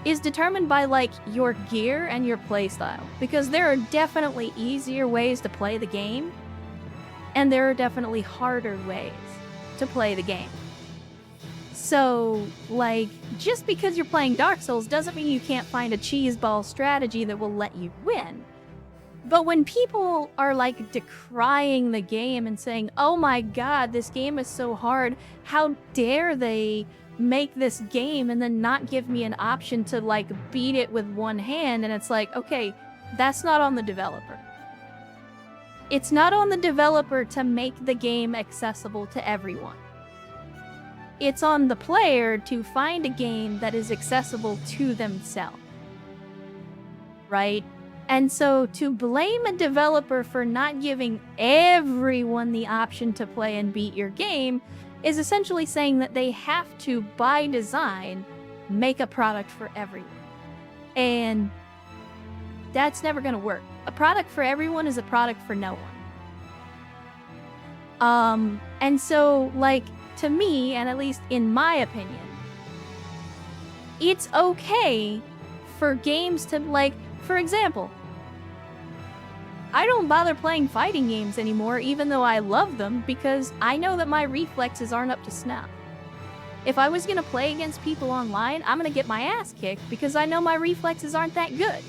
[SPEAKER 1] is determined by, like, your gear and your playstyle. Because there are definitely easier ways to play the game, and there are definitely harder ways to play the game. So, like, just because you're playing Dark Souls doesn't mean you can't find a cheeseball strategy that will let you win. But when people are, like, decrying the game and saying, oh my god, this game is so hard, how dare they make this game and then not give me an option to, like, beat it with one hand, and it's like, okay, that's not on the developer. It's not on the developer to make the game accessible to everyone. It's on the player to find a game that is accessible to themselves. Right? And so to blame a developer for not giving everyone the option to play and beat your game is essentially saying that they have to, by design, make a product for everyone. And that's never going to work. A product for everyone is a product for no one. And so, like, to me, and at least in my opinion, it's okay for games to, like, for example, I don't bother playing fighting games anymore, even though I love them, because I know that my reflexes aren't up to snuff. If I was gonna play against people online, I'm gonna get my ass kicked because I know my reflexes aren't that good.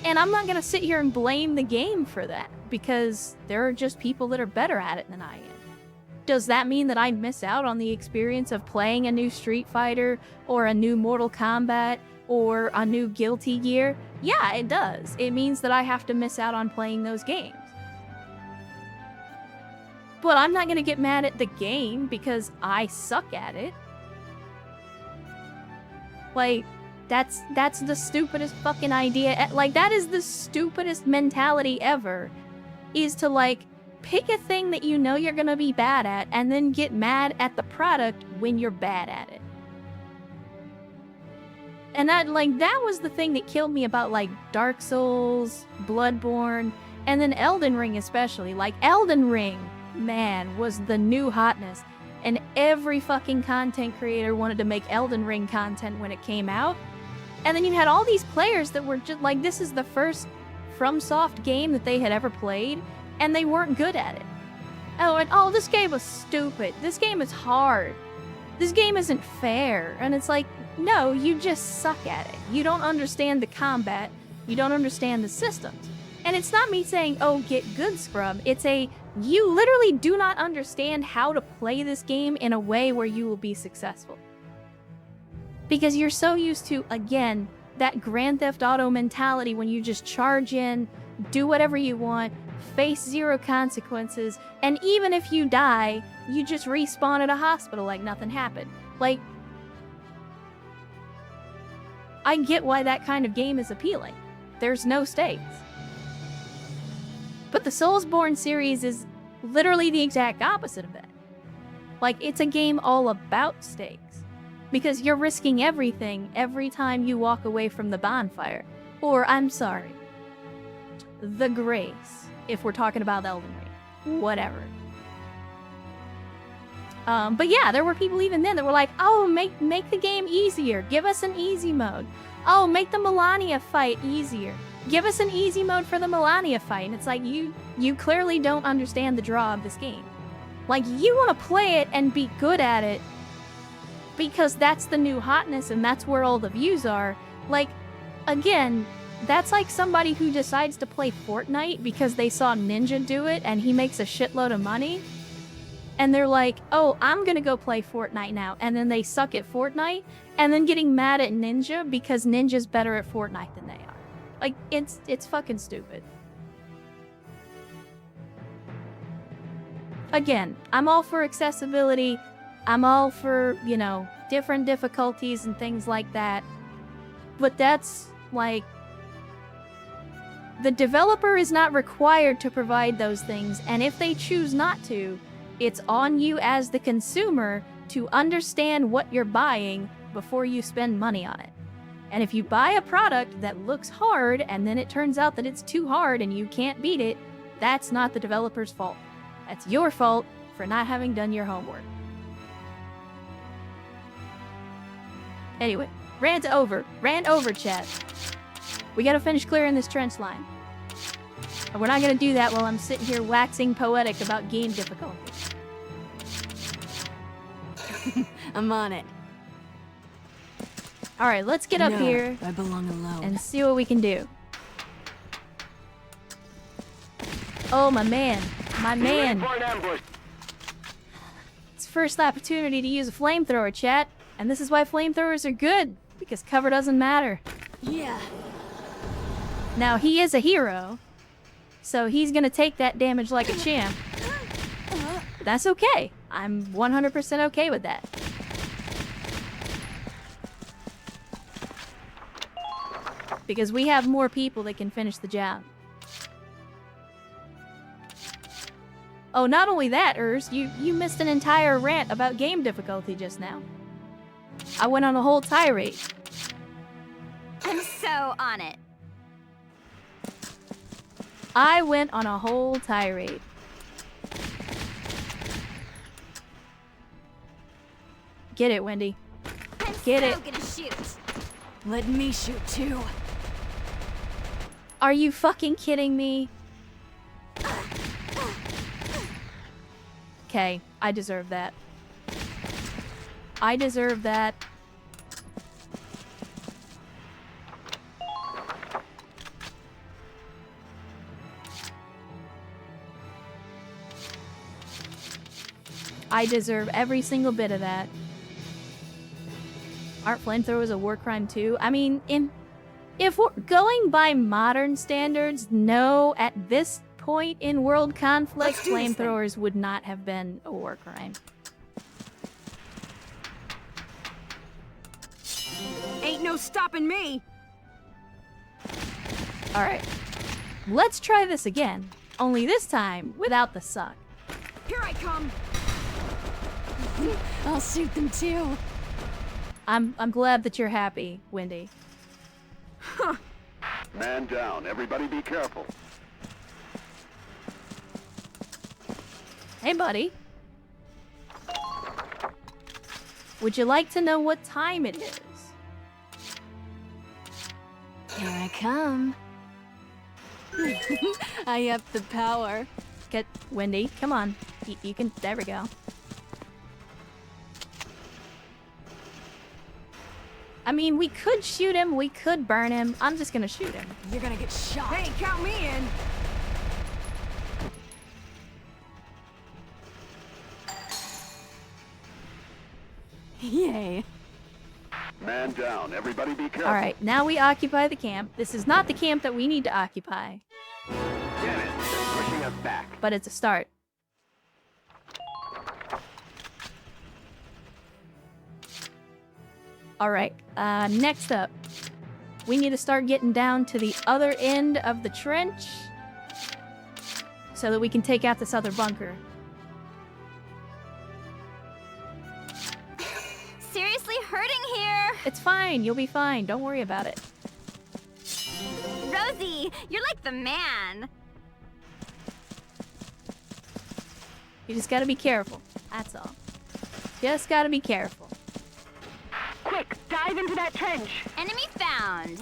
[SPEAKER 1] And I'm not gonna sit here and blame the game for that, because there are just people that are better at it than I am. Does that mean that I miss out on the experience of playing a new Street Fighter, or a new Mortal Kombat, or a new Guilty Gear? Yeah, it does. It means that I have to miss out on playing those games. But I'm not gonna get mad at the game because I suck at it. Like, that's the stupidest fucking idea. Like, that is the stupidest mentality ever, is to, like, pick a thing that you know you're gonna be bad at and then get mad at the product when you're bad at it. And that was the thing that killed me about, like, Dark Souls, Bloodborne, and then Elden Ring especially. Like, Elden Ring, man, was the new hotness. And every fucking content creator wanted to make Elden Ring content when it came out. And then you had all these players that were just like, this is the first FromSoft game that they had ever played, and they weren't good at it. Oh, this game was stupid. This game is hard. This game isn't fair. And it's like, no, you just suck at it. You don't understand the combat. You don't understand the systems. And it's not me saying, oh, get good, scrub. It's you literally do not understand how to play this game in a way where you will be successful. Because you're so used to, again, that Grand Theft Auto mentality when you just charge in, do whatever you want, face zero consequences, and even if you die, you just respawn at a hospital like nothing happened. Like, I get why that kind of game is appealing. There's no stakes. But the Soulsborne series is literally the exact opposite of that. Like, it's a game all about stakes. Because you're risking everything every time you walk away from the bonfire. Or, I'm sorry, the Grace, if we're talking about Elden Ring. Whatever. But yeah, there were people even then that were like, oh, make the game easier. Give us an easy mode. Oh, make the Melania fight easier. Give us an easy mode for the Melania fight. And it's like, you clearly don't understand the draw of this game. Like, you want to play it and be good at it because that's the new hotness and that's where all the views are. Like, again, that's like somebody who decides to play Fortnite because they saw Ninja do it and he makes a shitload of money. And they're like, oh, I'm gonna go play Fortnite now. And then they suck at Fortnite, and then getting mad at Ninja because Ninja's better at Fortnite than they are. Like, it's fucking stupid. Again, I'm all for accessibility. I'm all for, you know, different difficulties and things like that. But that's, like, the developer is not required to provide those things, and if they choose not to, it's on you as the consumer to understand what you're buying before you spend money on it. And if you buy a product that looks hard and then it turns out that it's too hard and you can't beat it, that's not the developer's fault. That's your fault for not having done your homework. Anyway, Rant over. Rant over, chat. We gotta finish clearing this trench line. And we're not gonna do that while I'm sitting here waxing poetic about game difficulty.
[SPEAKER 12] I'm on it.
[SPEAKER 1] Alright, let's get up
[SPEAKER 12] No,
[SPEAKER 1] here
[SPEAKER 12] I belong alone.
[SPEAKER 1] and see what we can do. Oh, my man. My man. It's first opportunity to use a flamethrower, chat. And this is why flamethrowers are good. Because cover doesn't matter.
[SPEAKER 12] Yeah.
[SPEAKER 1] Now, he is a hero. So he's gonna take that damage like a champ. But that's okay. I'm 100% okay with that. Because we have more people that can finish the job. Oh, not only that, Urs, you missed an entire rant about game difficulty just now. I went on a whole tirade.
[SPEAKER 10] I'm so on it.
[SPEAKER 1] I went on a whole tirade. Get it, Wendy. Get it.
[SPEAKER 10] I'm gonna shoot.
[SPEAKER 12] Let me shoot too.
[SPEAKER 1] Are you fucking kidding me? Okay, I deserve that. I deserve that. I deserve every single bit of that. Aren't flamethrowers a war crime too? I mean, if we're going by modern standards, no, at this point in world conflict, flamethrowers would not have been a war crime.
[SPEAKER 7] Ain't no stopping me!
[SPEAKER 1] Alright. Let's try this again. Only this time, without the suck.
[SPEAKER 7] Here I come!
[SPEAKER 12] I'll shoot them too.
[SPEAKER 1] I'm glad that you're happy, Wendy.
[SPEAKER 4] Man down. Everybody be careful.
[SPEAKER 1] Hey, buddy. Would you like to know what time it is?
[SPEAKER 12] Here I come. I up the power.
[SPEAKER 1] Get Wendy, come on. You can. There we go. I mean, we could shoot him, we could burn him. I'm just gonna shoot him.
[SPEAKER 7] You're gonna get shot. Hey, count me in!
[SPEAKER 12] Yay.
[SPEAKER 4] Man down. Everybody be careful.
[SPEAKER 1] Alright, now we occupy the camp. This is not the camp that we need to occupy.
[SPEAKER 4] Get it. They're pushing us back.
[SPEAKER 1] But it's a start. Alright, next up. We need to start getting down to the other end of the trench so that we can take out this other bunker.
[SPEAKER 10] Seriously hurting here.
[SPEAKER 1] It's fine, you'll be fine. Don't worry about it.
[SPEAKER 10] Rosie, you're like the man.
[SPEAKER 1] You just gotta be careful. That's all. Just gotta be careful.
[SPEAKER 3] Quick, dive into that trench.
[SPEAKER 10] Enemy found.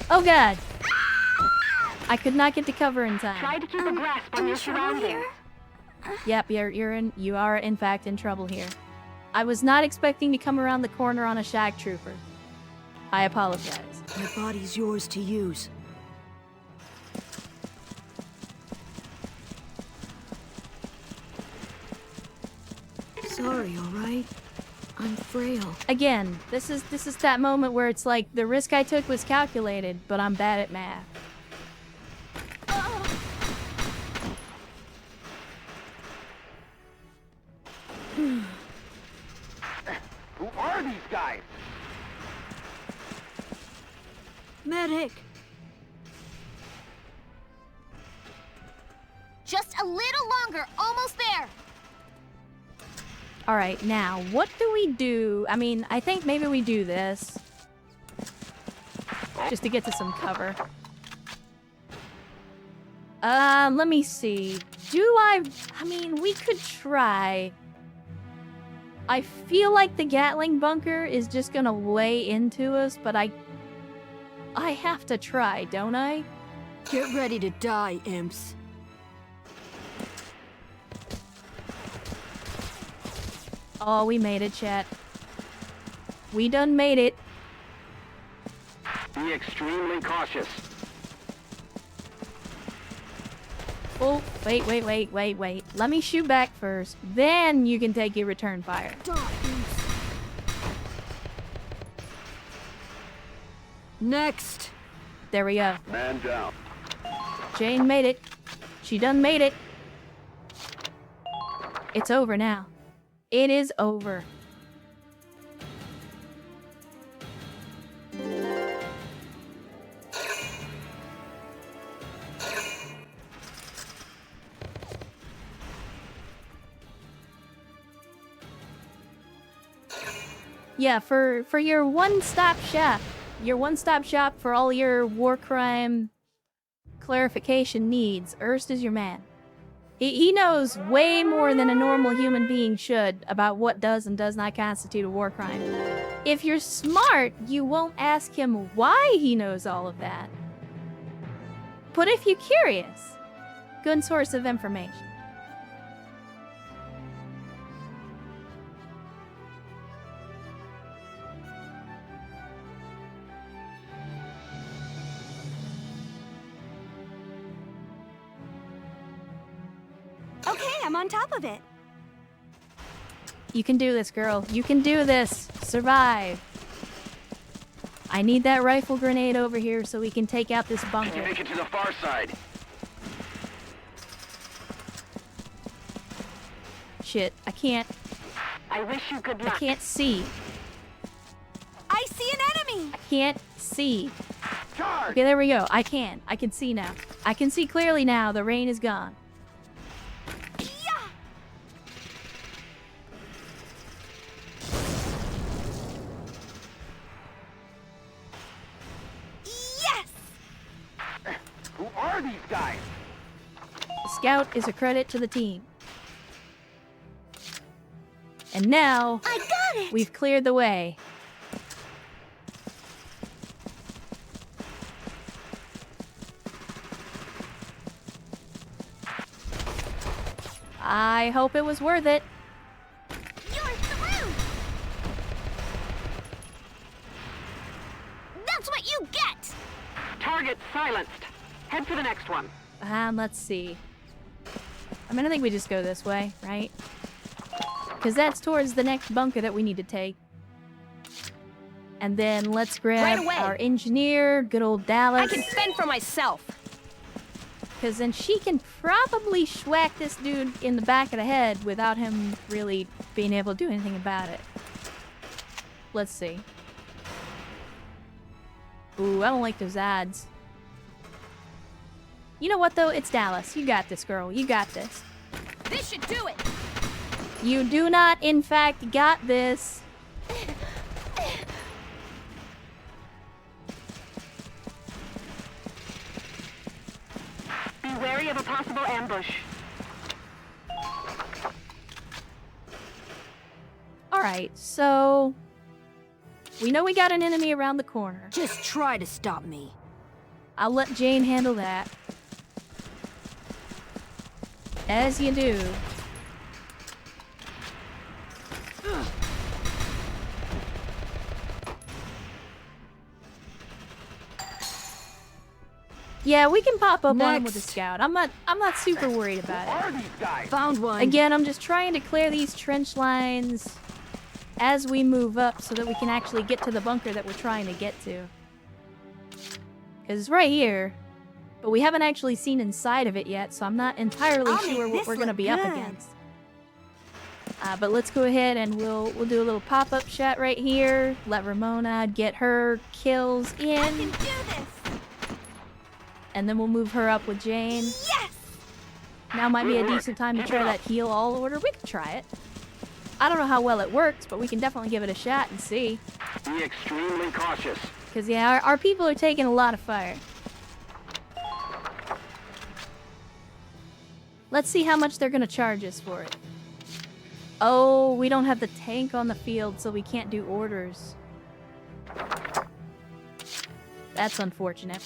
[SPEAKER 1] Oh god! I could not get to cover in time.
[SPEAKER 3] Try to keep a grasp on your surroundings.
[SPEAKER 1] Yep, you are in fact in trouble here. I was not expecting to come around the corner on a shack trooper. I apologize.
[SPEAKER 19] My body's yours to use. Sorry, alright? I'm frail.
[SPEAKER 1] Again, this is that moment where it's like the risk I took was calculated, but I'm bad at math.
[SPEAKER 4] Who are these guys?
[SPEAKER 19] Medic!
[SPEAKER 10] Just a little longer. Almost there.
[SPEAKER 1] Alright, now, what do we do? I mean, I think maybe we do this. Just to get to some cover. Let me see. I mean, we could try. I feel like the Gatling bunker is just gonna lay into us, but I have to try, don't I?
[SPEAKER 19] Get ready to die, imps.
[SPEAKER 1] Oh, we made it, chat. We done made it.
[SPEAKER 3] Be extremely cautious.
[SPEAKER 1] Oh, wait. Let me shoot back first. Then you can take your return fire.
[SPEAKER 19] Next.
[SPEAKER 1] There we go.
[SPEAKER 4] Man down.
[SPEAKER 1] Jane made it. She done made it. It's over now. It is over. Yeah, for your one-stop shop. Your one-stop shop for all your war crime clarification needs. Erst is your man. He knows way more than a normal human being should about what does and does not constitute a war crime. If you're smart, you won't ask him why he knows all of that. But if you're curious, good source of information.
[SPEAKER 12] Okay, I'm on top of it.
[SPEAKER 1] You can do this, girl. You can do this. Survive. I need that rifle grenade over here so we can take out this bunker.
[SPEAKER 3] Make it to the far side.
[SPEAKER 1] Shit, I can't.
[SPEAKER 3] I wish you good luck.
[SPEAKER 1] I can't see.
[SPEAKER 12] I see an enemy!
[SPEAKER 1] I can't see. Okay, there we go. I can see now. I can see clearly now. The rain is gone.
[SPEAKER 3] Who are these guys?
[SPEAKER 1] The scout is a credit to the team. And now,
[SPEAKER 12] I got it!
[SPEAKER 1] we've cleared the way. I hope it was worth it.
[SPEAKER 12] You're through! That's what you get!
[SPEAKER 3] Target silenced. Head for the next one.
[SPEAKER 1] Let's see. I mean, I think we just go this way, right? Because that's towards the next bunker that we need to take. And then let's grab our engineer, good old Dallas.
[SPEAKER 12] I can fend for myself.
[SPEAKER 1] Because then she can probably schwack this dude in the back of the head without him really being able to do anything about it. Let's see. Ooh, I don't like those ads. You know what, though? It's Dallas. You got this, girl. You got this.
[SPEAKER 12] This should do it!
[SPEAKER 1] You do not, in fact, got this.
[SPEAKER 3] Be wary of a possible ambush.
[SPEAKER 1] Alright, so... we know we got an enemy around the corner.
[SPEAKER 19] Just try to stop me.
[SPEAKER 1] I'll let Jane handle that. As you do. Yeah, we can pop up on him with a scout. I'm not super worried about it.
[SPEAKER 19] Found one.
[SPEAKER 1] Again, I'm just trying to clear these trench lines as we move up so that we can actually get to the bunker that we're trying to get to. Because it's right here, but we haven't actually seen inside of it yet, so I'm not entirely sure what we're going to be up against. But let's go ahead and we'll do a little pop-up shot right here. Let Ramona get her kills in.
[SPEAKER 12] I can do this!
[SPEAKER 1] And then we'll move her up with Jane.
[SPEAKER 12] Yes!
[SPEAKER 1] Now might be a decent time to try that heal all order. We can try it. I don't know how well it works, but we can definitely give it a shot and see.
[SPEAKER 3] Be extremely cautious.
[SPEAKER 1] Because, yeah, our people are taking a lot of fire. Let's see how much they're going to charge us for it. Oh, we don't have the tank on the field, so we can't do orders. That's unfortunate.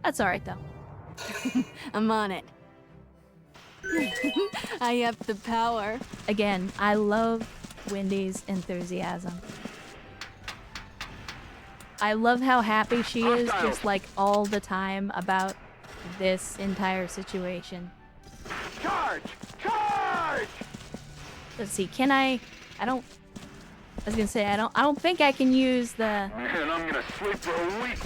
[SPEAKER 1] That's alright, though.
[SPEAKER 19] I'm on it. I have the power.
[SPEAKER 1] Again, I love Wendy's enthusiasm. I love how happy she is just like all the time about this entire situation.
[SPEAKER 4] Charge! Charge!
[SPEAKER 1] Let's see, can I was gonna say I don't think I can use the
[SPEAKER 16] Man, I'm gonna sleep for a week.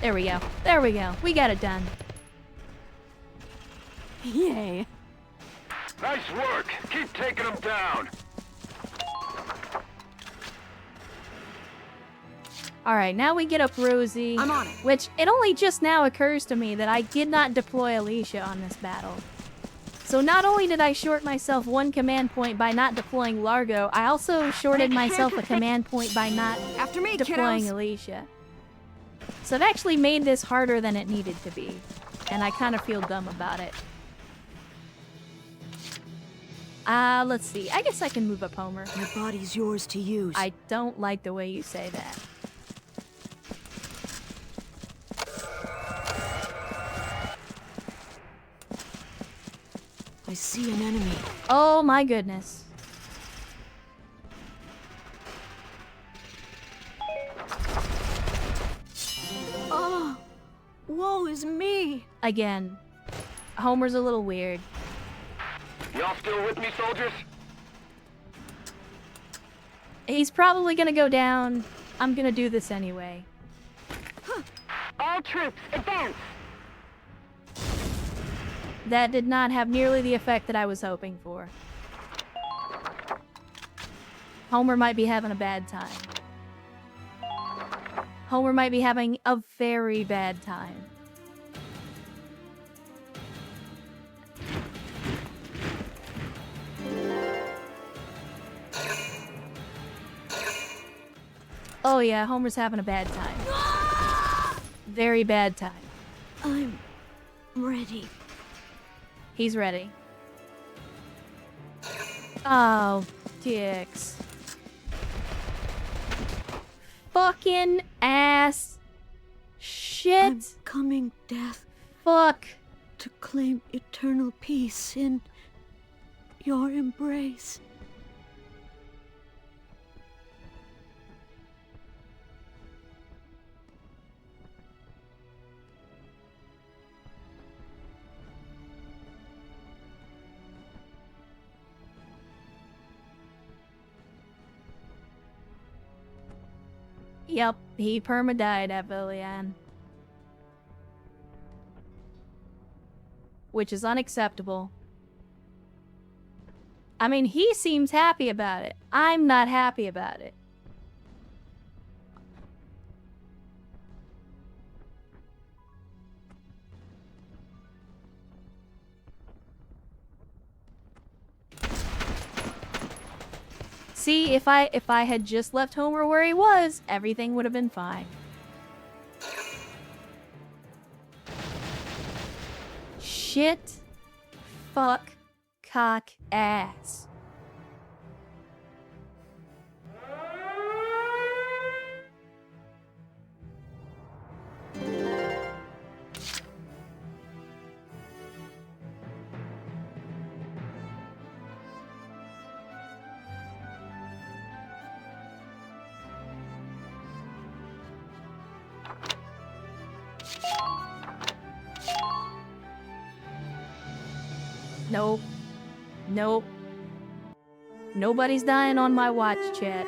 [SPEAKER 1] There we go. There we go. We got it done.
[SPEAKER 19] Yay.
[SPEAKER 16] Nice work. Keep taking them down.
[SPEAKER 1] Alright, now we get up Rosie.
[SPEAKER 19] I'm on it.
[SPEAKER 1] Which, it only just now occurs to me that I did not deploy Alicia on this battle. So not only did I short myself one command point by not deploying Largo, I also shorted myself a command point by not
[SPEAKER 19] After me,
[SPEAKER 1] deploying
[SPEAKER 19] kiddos.
[SPEAKER 1] Alicia. So I've actually made this harder than it needed to be. And I kind of feel dumb about it. Let's see. I guess I can move up Homer.
[SPEAKER 19] My body's yours to use.
[SPEAKER 1] I don't like the way you say that.
[SPEAKER 19] I see an enemy.
[SPEAKER 1] Oh my goodness.
[SPEAKER 19] Oh, woe is me.
[SPEAKER 1] Again, Homer's a little weird.
[SPEAKER 16] Y'all still with me, soldiers?
[SPEAKER 1] He's probably gonna go down. I'm gonna do this anyway.
[SPEAKER 3] All troops, advance!
[SPEAKER 1] That did not have nearly the effect that I was hoping for. Homer might be having a bad time. Homer might be having a very bad time. Oh yeah, Homer's having a bad time. Very bad time.
[SPEAKER 19] I'm ready.
[SPEAKER 1] He's ready. Oh, dicks. Fucking ass. Shit.
[SPEAKER 19] I'm coming, Death.
[SPEAKER 1] Fuck.
[SPEAKER 19] To claim eternal peace in your embrace.
[SPEAKER 1] Yep, he perma-died at Villian. Which is unacceptable. I mean, he seems happy about it. I'm not happy about it. See, if I had just left Homer where he was, everything would have been fine. Shit. Fuck. Cock. Ass. Nope. Nope. Nobody's dying on my watch, chat.